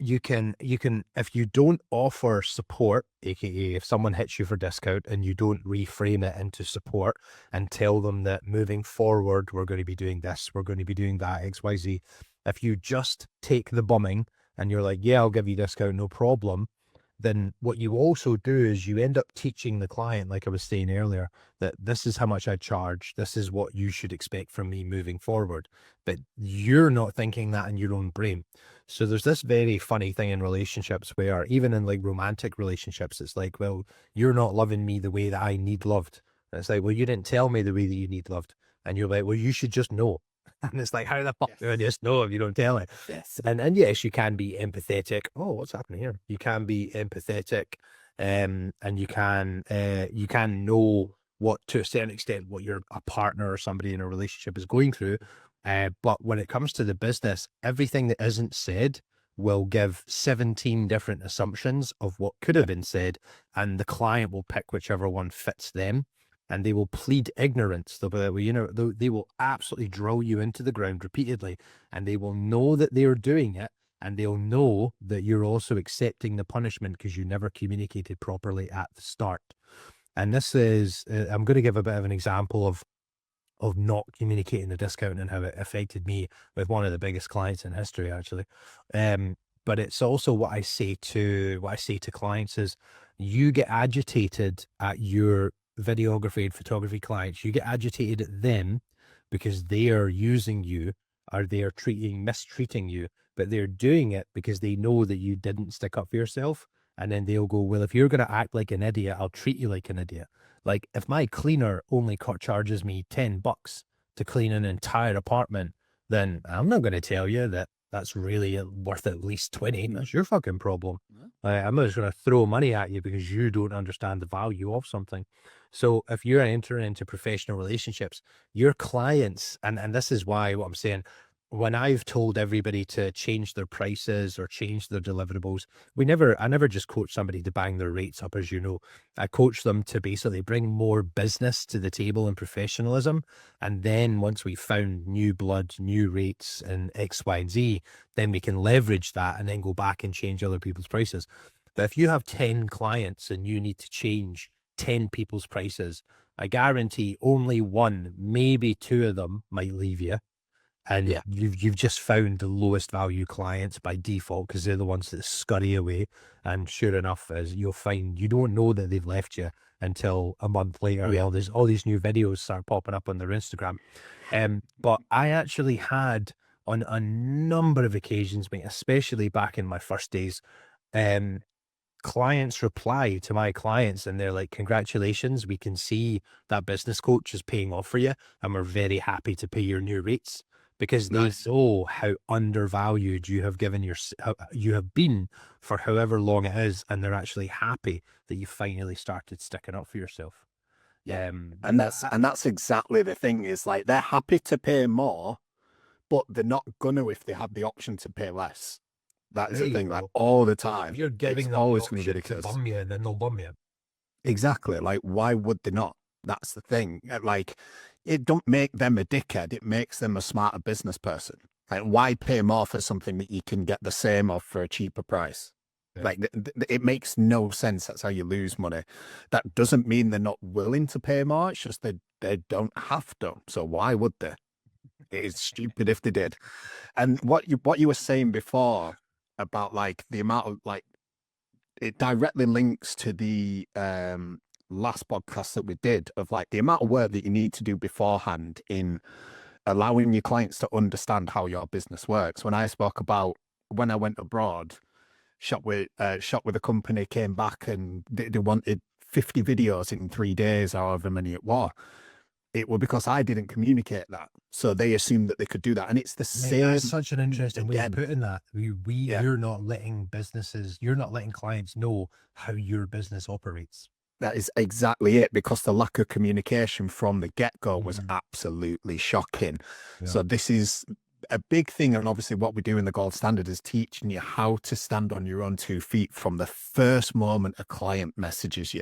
you can, if you don't offer support, aka if someone hits you for discount and you don't reframe it into support and tell them that moving forward, we're going to be doing this, we're going to be doing that, XYZ. If you just take the bumming and you're like, yeah, I'll give you discount, no problem, then what you also do is you end up teaching the client, like I was saying earlier, that this is how much I charge. This is what you should expect from me moving forward. But you're not thinking that in your own brain. So there's this very funny thing in relationships where even in like romantic relationships, it's like, well, you're not loving me the way that I need loved. And it's like, well, you didn't tell me the way that you need loved. And you're like, well, you should just know. And it's like, how the fuck do I just know if you don't tell it?
Yes.
And yes, you can be empathetic. Oh, what's happening here? You can be empathetic, and you can know what, to a certain extent, what your a partner or somebody in a relationship is going through. But when it comes to the business, everything that isn't said will give 17 different assumptions of what could have been said, and the client will pick whichever one fits them, and they will plead ignorance. They'll be like, well, they will absolutely drill you into the ground repeatedly, and they will know that they are doing it, and they'll know that you're also accepting the punishment because you never communicated properly at the start. And this is, I'm going to give a bit of an example of not communicating the discount and how it affected me with one of the biggest clients in history, actually. But it's also what I say to clients is, you get agitated at your videography and photography clients. You get agitated at them because they are using you, or they are mistreating you, but they're doing it because they know that you didn't stick up for yourself. And then they'll go, well, if you're going to act like an idiot, I'll treat you like an idiot. Like if my cleaner only charges me $10 to clean an entire apartment, then I'm not going to tell you that that's really worth at least 20. That's your fucking problem. I'm not just going to throw money at you because you don't understand the value of something. So if you're entering into professional relationships, your clients, and this is why what I'm saying, when I've told everybody to change their prices or change their deliverables, I never just coach somebody to bang their rates up, as you know. I coach them to basically bring more business to the table and professionalism. And then once we've found new blood, new rates and X, Y, and Z, then we can leverage that and then go back and change other people's prices. But if you have 10 clients and you need to change 10 people's prices, I guarantee only one, maybe two of them might leave you. And
Yeah.
you've just found the lowest value clients by default because they're the ones that scurry away. And sure enough, as you'll find, you don't know that they've left you until a month later.
Oh, yeah.
Well, there's all these new videos start popping up on their Instagram. But I actually had, on a number of occasions, mate, especially back in my first days, clients reply to my clients and they're like, congratulations, we can see that business coach is paying off for you, and we're very happy to pay your new rates, because they
Nice.
know how undervalued you have you have been for however long it is, and they're actually happy that you finally started sticking up for yourself.
Yeah. And that's exactly the thing, is like, they're happy to pay more, but they're not gonna if they have the option to pay less. That is
There
the
you
thing, like
go.
all the
If
time.
you're giving
It's
them the
always gonna be
option
the
to
case.
bum you, then they'll bum you.
Exactly. Like, why would they not? That's the thing. Like, it don't make them a dickhead. It makes them a smarter business person. Like, why pay more for something that you can get the same of for a cheaper price?
Yeah.
Like, it makes no sense. That's how you lose money. That doesn't mean they're not willing to pay more. It's just they don't have to. So why would they? It is stupid if they did. And what you were saying before about like the amount of like, it directly links to the last podcast that we did, of like the amount of work that you need to do beforehand in allowing your clients to understand how your business works. When I spoke about when I went abroad, shot with a company, came back and they wanted 50 videos in 3 days, however many it was. It was because I didn't communicate that. So they assumed that they could do that. And it's the
Mate,
same.
that's such an interesting way of
again.
putting that.
Yeah.
You're not letting clients know how your business operates.
That is exactly it, because the lack of communication from the get-go was
Mhm.
absolutely shocking.
Yeah.
So this is a big thing. And obviously what we do in the Gold Standard is teaching you how to stand on your own 2 feet from the first moment a client messages you.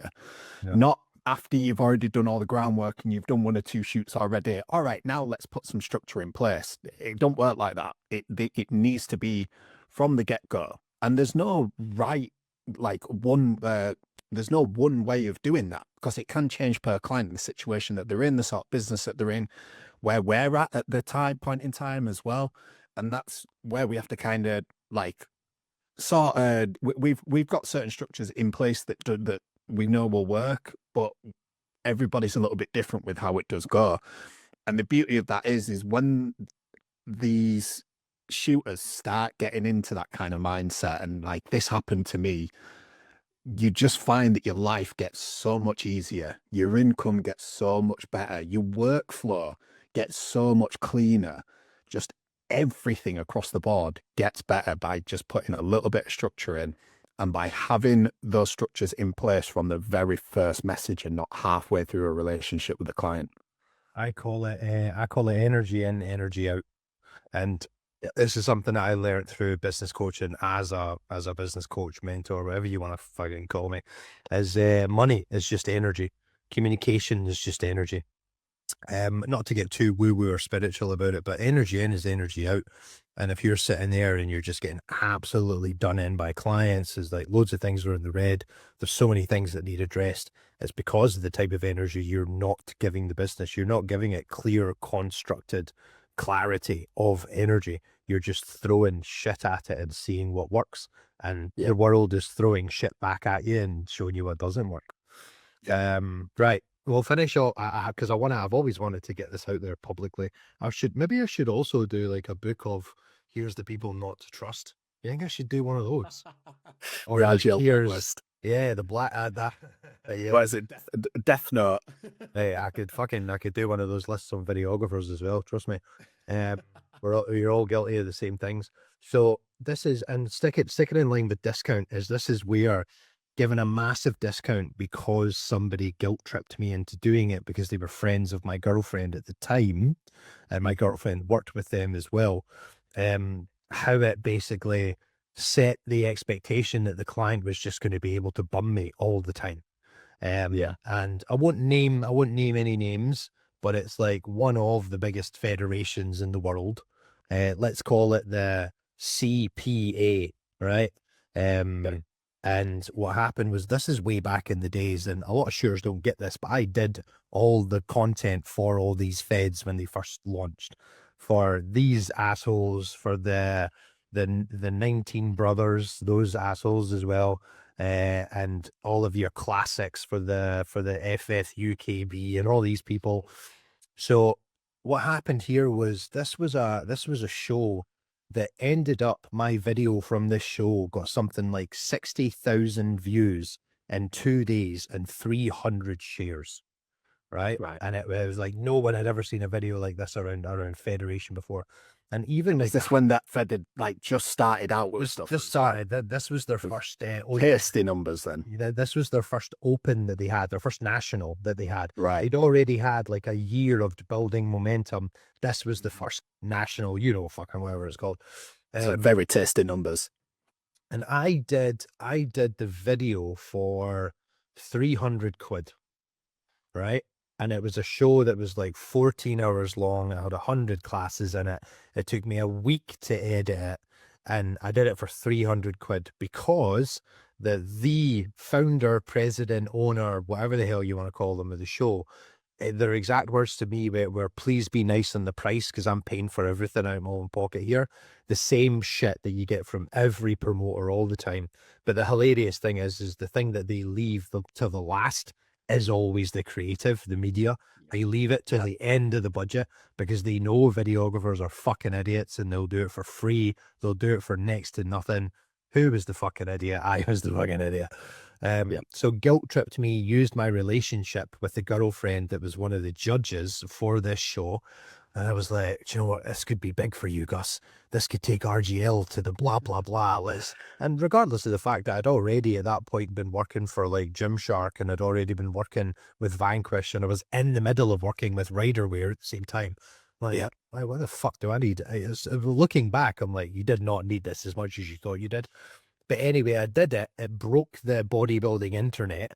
Yeah.
Not after you've already done all the groundwork and you've done 1 or 2 shoots already. All right, now let's put some structure in place. It don't work like that. It needs to be from the get-go. And there's no right, like there's no one way of doing that, because it can change per client, the situation that they're in, the sort of business that they're in, where we're at the point in time as well. And that's where we have to kind of like we've got certain structures in place that we know will work, but everybody's a little bit different with how it does go. And the beauty of that is when these shooters start getting into that kind of mindset, and like this happened to me, you just find that your life gets so much easier. Your income gets so much better. Your workflow gets so much cleaner. Just everything across the board gets better by just putting a little bit of structure in, and by having those structures in place from the very first message and not halfway through a relationship with the client.
I call it energy in, energy out. And this is something that I learned through business coaching as a business coach, mentor, whatever you want to fucking call me. Is money is just energy. Communication is just energy. Not to get too woo-woo or spiritual about it, but energy in is energy out. And if you're sitting there and you're just getting absolutely done in by clients, there's like loads of things are in the red. There's so many things that need addressed. It's because of the type of energy you're not giving the business. You're not giving it clear, constructed clarity of energy. You're just throwing shit at it and seeing what works. And the world is throwing shit back at you and showing you what doesn't work. Right. We'll finish off because I've always wanted to get this out there publicly. Maybe I should also do like a book of here's the people not to trust. You think I should do one of those? Or like, here's the black that
What is it? Death Note.
Hey, I could do one of those lists on videographers as well. Trust me. You're all guilty of the same things. So this is, and stick it in line with discount, this is where given a massive discount because somebody guilt tripped me into doing it because they were friends of my girlfriend at the time, and my girlfriend worked with them as well. How it basically set the expectation that the client was just going to be able to bum me all the time. And I won't name any names, but it's like one of the biggest federations in the world. Let's call it the CPA, right? And what happened was, this is way back in the days, and a lot of shooters don't get this, but I did all the content for all these feds when they first launched, for these assholes, for the 19 brothers, those assholes as well, and all of your classics for the FFUKB and all these people. So what happened here was this was a show that ended up, my video from this show got something like 60,000 views in 2 days and 300 shares. Right. And it was like no one had ever seen a video like this around Federation before. And even
Is this when that Fed had like just started out with stuff?
Just started. This was their first
tasty numbers then.
This was their first open that they had, their first national that they had.
Right.
They'd already had like a year of building momentum. This was the first national, fucking whatever it's called.
So very tasty numbers.
And I did the video for 300 quid. Right. And it was a show that was like 14 hours long. I had 100 classes in it. It took me a week to edit it. And I did it for 300 quid because the founder, president, owner, whatever the hell you want to call them of the show, their exact words to me were please be nice on the price because I'm paying for everything out of my own pocket here. The same shit that you get from every promoter all the time. But the hilarious thing is the thing that they leave to the last is always the creative, the media. They leave it to the end of the budget because they know videographers are fucking idiots and they'll do it for free. They'll do it for next to nothing. Who was the fucking idiot? I was the fucking idiot. So guilt tripped me, used my relationship with the girlfriend that was one of the judges for this show. And I was like, do you know what? This could be big for you, Gus. This could take RGL to the blah, blah, blah list. And regardless of the fact that I'd already at that point been working for like Gymshark and I'd already been working with Vanquish and I was in the middle of working with Riderwear at the same time. Like, what the fuck do I need? Looking back, I'm like, you did not need this as much as you thought you did. But anyway, I did it. It broke the bodybuilding internet.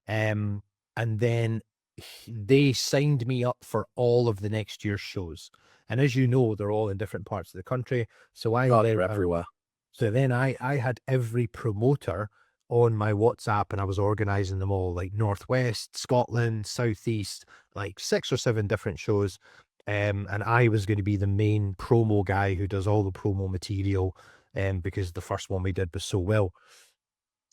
And then they signed me up for all of the next year's shows. And as you know, they're all in different parts of the country. So
they're everywhere.
So then I had every promoter on my WhatsApp and I was organizing them all, like Northwest, Scotland, Southeast, like 6 or 7 different shows. And I was going to be the main promo guy who does all the promo material. because the first one we did was so well.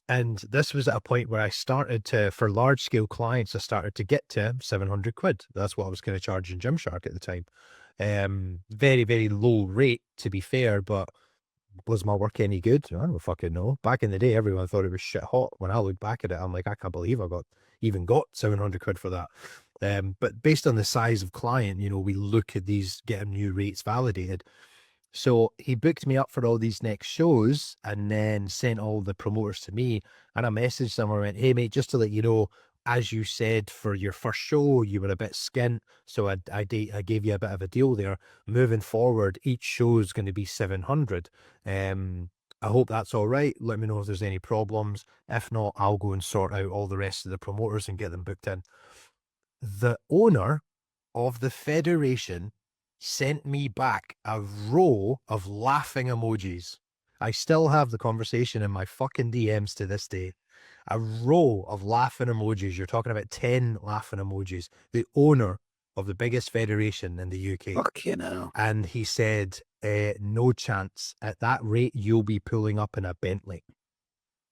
And this was at a point where I started to, for large scale clients, I started to get to 700 quid. That's what I was kind of charging Gymshark at the time. Very, very low rate, to be fair, but was my work any good? I don't fucking know. Back in the day, everyone thought it was shit hot. When I look back at it, I'm like, I can't believe I even got 700 quid for that. But based on the size of client, you know, we look at these, getting new rates validated. So he booked me up for all these next shows and then sent all the promoters to me. And I messaged them and went, hey, mate, just to let you know, as you said for your first show, you were a bit skint. So I gave you a bit of a deal there. Moving forward, each show is going to be 700. I hope that's all right. Let me know if there's any problems. If not, I'll go and sort out all the rest of the promoters and get them booked in. The owner of the federation sent me back a row of laughing emojis. I still have the conversation in my fucking DMs to this day. A row of laughing emojis. You're talking about 10 laughing emojis. The owner of the biggest federation in the UK.
Fucking hell.
And he said, no chance. At that rate, you'll be pulling up in a Bentley.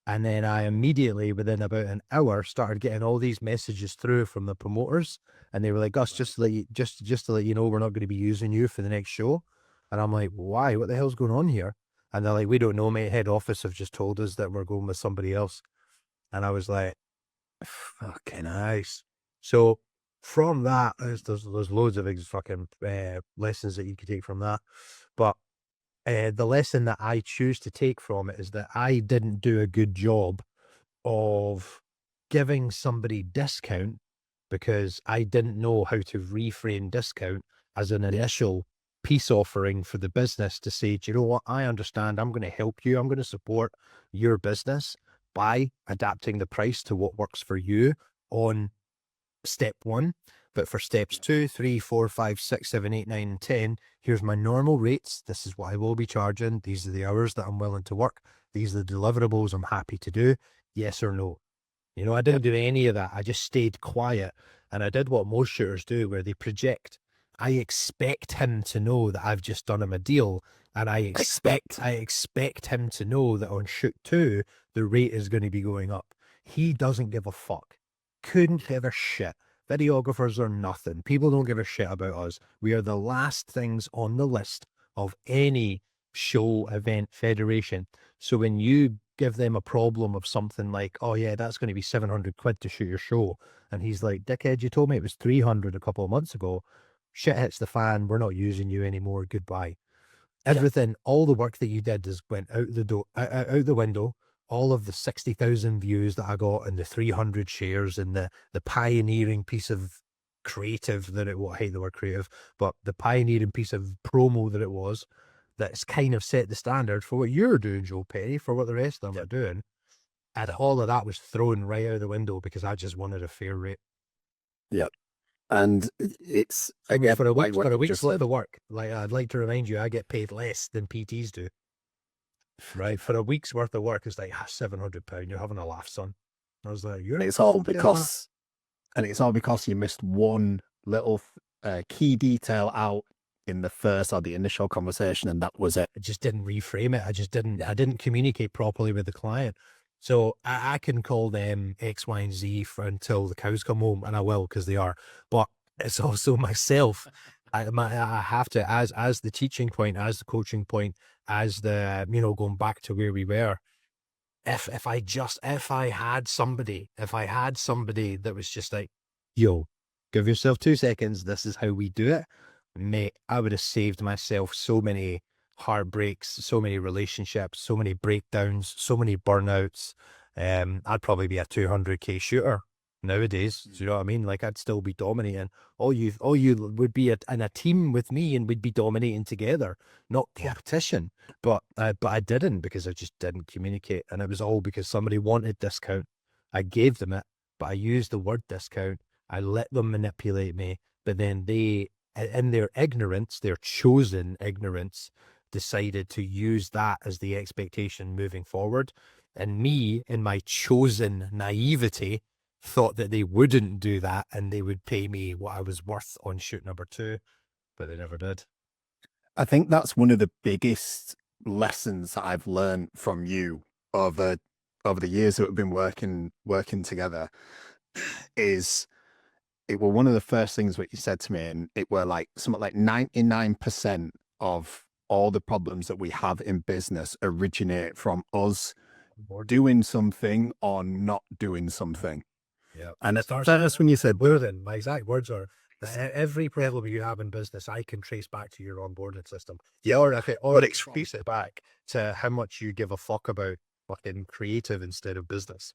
And then I immediately, within about an hour, started getting all these messages through from the promoters. And they were like, Gus, just to let you know, we're not going to be using you for the next show. And I'm like, why? What the hell's going on here? And they're like, we don't know, mate. Head office have just told us that we're going with somebody else. And I was like, fucking nice. So from that, there's loads of fucking lessons that you could take from that. But the lesson that I choose to take from it is that I didn't do a good job of giving somebody discount because I didn't know how to reframe discount as an initial peace offering for the business to say, do you know what? I understand. I'm going to help you. I'm going to support your business by adapting the price to what works for you on step 1. But for steps 2, 3, 4, 5, 6, 7, 8, 9, and 10, here's my normal rates. This is what I will be charging. These are the hours that I'm willing to work. These are the deliverables I'm happy to do. Yes or no? You know, I didn't do any of that. I just stayed quiet. And I did what most shooters do, where they project. I expect him to know that I've just done him a deal. And I expect him to know that on shoot 2, the rate is going to be going up. He doesn't give a fuck. Couldn't give a shit. Videographers are nothing. People don't give a shit about us. We are the last things on the list of any show, event, federation. So when you give them a problem of something like, oh yeah, that's going to be 700 quid to shoot your show. And he's like, dickhead, you told me it was 300 a couple of months ago. Shit hits the fan. We're not using you anymore. Goodbye. Everything, all the work that you did is went out the door, out the window. All of the 60,000 views that I got and the 300 shares and the pioneering piece of creative that it was, I hate the word creative, but the pioneering piece of promo that it was, that's kind of set the standard for what you're doing, Joe Perry, for what the rest of them are doing. And all of that was thrown right out the window because I just wanted a fair rate.
Yep. And it's
again, for a week's worth of work. Like, I'd like to remind you, I get paid less than PTs do. Right, for a week's worth of work, it's like £700. You're having a laugh, son. I was like,
it's all because you missed one little key detail out in the first or the initial conversation, and that was it.
I just didn't reframe it. I didn't communicate properly with the client. So I can call them X, Y, and Z until the cows come home, and I will, because they are. But it's also myself. I have to, as the teaching point, as the coaching point, as the, going back to where we were. If I had somebody that was just like, yo, give yourself 2 seconds. This is how we do it, mate. I would have saved myself so many heartbreaks, so many relationships, so many breakdowns, so many burnouts. I'd probably be a 200k shooter nowadays. Do you know what I mean? Like, I'd still be dominating. All you would be in a team with me, and we'd be dominating together, not competition. But I didn't, because I just didn't communicate, and it was all because somebody wanted discount. I gave them it, but I used the word discount. I let them manipulate me, but then they, in their ignorance, their chosen ignorance, decided to use that as the expectation moving forward. And me, in my chosen naivety, thought that they wouldn't do that and they would pay me what I was worth on shoot number 2, but they never did.
I think that's one of the biggest lessons that I've learned from you over the years that we've been working together is it were one of the first things what you said to me, and it were like something like 99% of all the problems that we have in business originate from us doing something or not doing something.
Yeah.
And
Starts
that's when you said,
where then my exact words are that every problem you have in business, I can trace back to your onboarding system. Yeah, or if it, or trace it back to how much you give a fuck about fucking creative instead of business.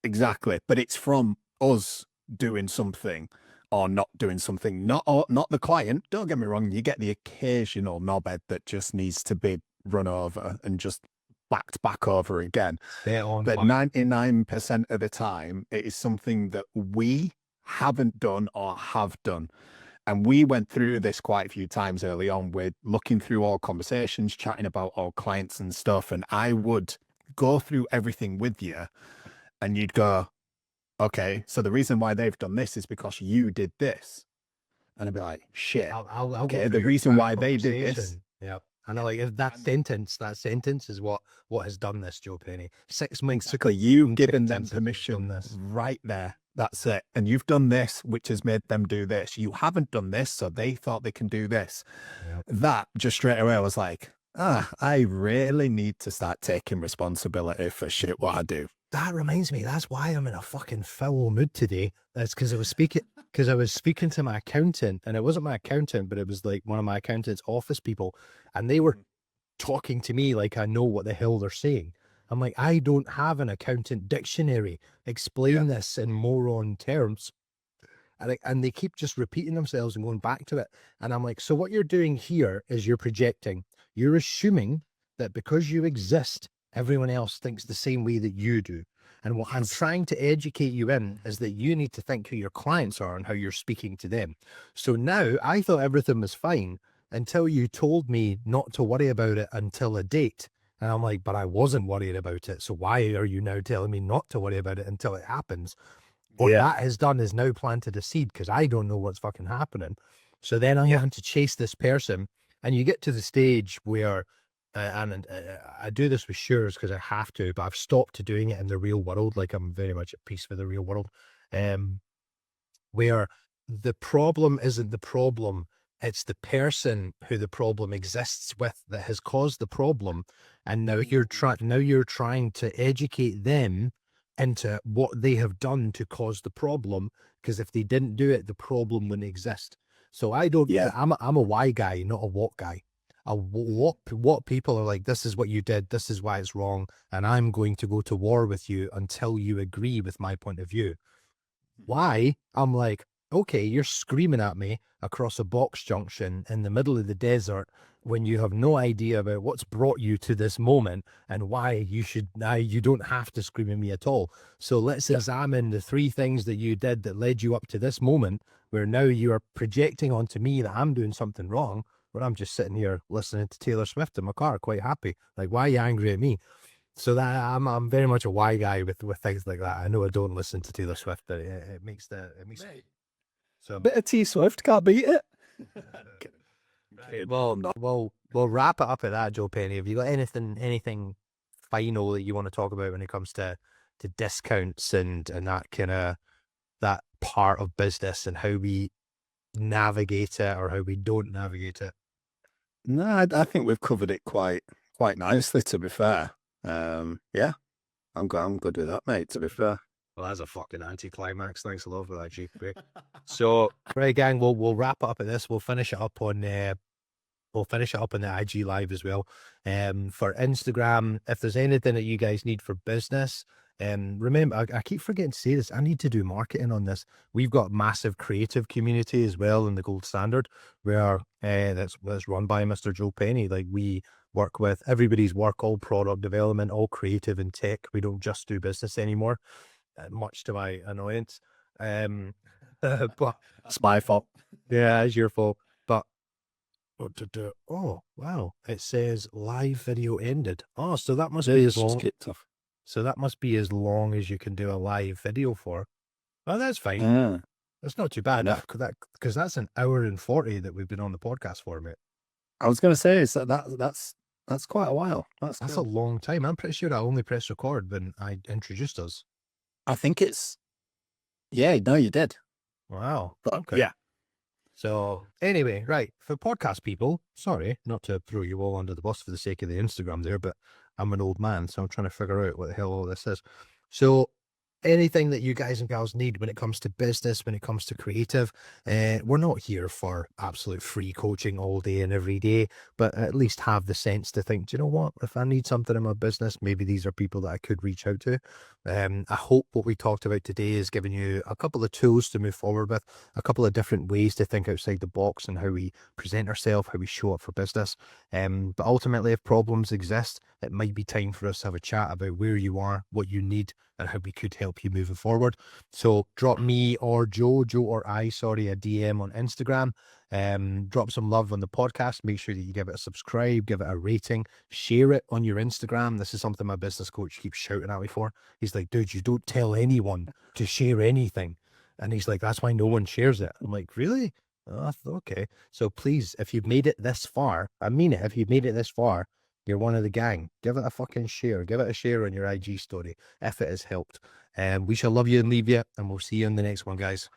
exactly, but it's from us doing something or not doing something, not the client. Don't get me wrong, you get the occasional knobhead that just needs to be run over and just backed back over again.
Stay on.
But 99% of the time, it is something that we haven't done or have done. And we went through this quite a few times early on. We're looking through all conversations, chatting about all clients and stuff. And I would go through everything with you and you'd go, okay, so the reason why they've done this is because you did this. And I'd be like, shit.
I'll
Okay,
go
the
through
reason
that
why they did this.
conversation. Yeah. And I like if that sentence is what has done this, Joe Penny. 6 months
Basically, you've given them
sentences have done
permission
this.
right there. That's it. And you've done this, which has made them do this. You haven't done this, so they thought they can do this.
Yep.
That just straight away I was like, I really need to start taking responsibility for shit what I do.
That reminds me, that's why I'm in a fucking foul mood today. That's because I was speaking to my accountant, and it wasn't my accountant, but it was like one of my accountant's office people, and they were talking to me like I know what the hell they're saying. I'm like, I don't have an accountant dictionary. Explain this in moron terms. And they keep just repeating themselves and going back to it. And I'm like, so what you're doing here is you're projecting. You're assuming that because you exist, everyone else thinks the same way that you do. And what I'm trying to educate you in is that you need to think who your clients are and how you're speaking to them. So now I thought everything was fine until you told me not to worry about it until a date. And I'm like, but I wasn't worried about it. So why are you now telling me not to worry about it until it happens? What that has done is now planted a seed because I don't know what's fucking happening. So then I'm having to chase this person, and you get to the stage where, I do this with Sures because I have to, but I've stopped doing it in the real world. Like I'm very much at peace with the real world, where the problem isn't the problem. It's the person who the problem exists with that has caused the problem. And now you're trying to educate them into what they have done to cause the problem. Because if they didn't do it, the problem wouldn't exist. So I don't, I'm a why guy, not a what guy. What people are like, this is what you did, this is why it's wrong, and I'm going to go to war with you until you agree with my point of view. Why? I'm like, okay, you're screaming at me across a box junction in the middle of the desert when you have no idea about what's brought you to this moment and why you don't have to scream at me at all. So let's examine the 3 things that you did that led you up to this moment where now you are projecting onto me that I'm doing something wrong, where I'm just sitting here listening to Taylor Swift in my car, quite happy. Like, why are you angry at me? So that I'm very much a why guy with things like that. I know I don't listen to Taylor Swift, but it makes so
Bit of T Swift, can't beat it.
We'll wrap it up at that, Joe Penny. Have you got anything final that you want to talk about when it comes to discounts and that kind of that part of business and how we navigate it or how we don't navigate it?
No, I think we've covered it quite nicely, to be fair. Yeah, I'm good with that, mate, to be fair.
Well, that's a fucking anticlimax. Thanks a lot for that, Chief. So, right, gang, we'll wrap it up at this. We'll finish it up on the IG Live as well. For Instagram, if there's anything that you guys need for business, remember, I keep forgetting to say this. I need to do marketing on this. We've got massive creative community as well in the Gold Standard, where that's run by Mr. Joe Penny. Like, we work with everybody's work, all product development, all creative and tech. We don't just do business anymore, much to my annoyance. But
It's my fault.
yeah, it's your fault. But oh wow, it says live video ended. Oh, so that must be as long. So that must be as long as you can do a live video for. Oh, that's fine.
Yeah.
That's not too bad. Because that's an hour and 40 that we've been on the podcast for, mate.
I was going to say, is that's That's quite a while. That's
That's
cool.
a long time. I'm pretty sure I only pressed record when I introduced us.
I think it's, yeah, no, you did.
Wow.
But
Okay.
yeah,
So anyway, right, for podcast people, sorry, not to throw you all under the bus for the sake of the Instagram there, but I'm an old man, so I'm trying to figure out what the hell all this is. So anything that you guys and gals need when it comes to business, when it comes to creative, we're not here for absolute free coaching all day and every day, but at least have the sense to think, do you know what, if I need something in my business, maybe these are people that I could reach out to. I hope what we talked about today is giving you a couple of tools to move forward with, a couple of different ways to think outside the box and how we present ourselves, how we show up for business. But ultimately, if problems exist, it might be time for us to have a chat about where you are, what you need, and how we could help you moving forward. So drop me or Joe or I, sorry, a DM on Instagram. Drop some love on the podcast. Make sure that you give it a subscribe, give it a rating, share it on your Instagram. This is something my business coach keeps shouting at me for. He's like, dude, you don't tell anyone to share anything. And he's like, that's why no one shares it. I'm like, really? Oh, okay. So please, if you've made it this far, I mean it, if you've made it this far, you're one of the gang. Give it a fucking share. Give it a share on your IG story if it has helped. We shall love you and leave you, and we'll see you in the next one, guys.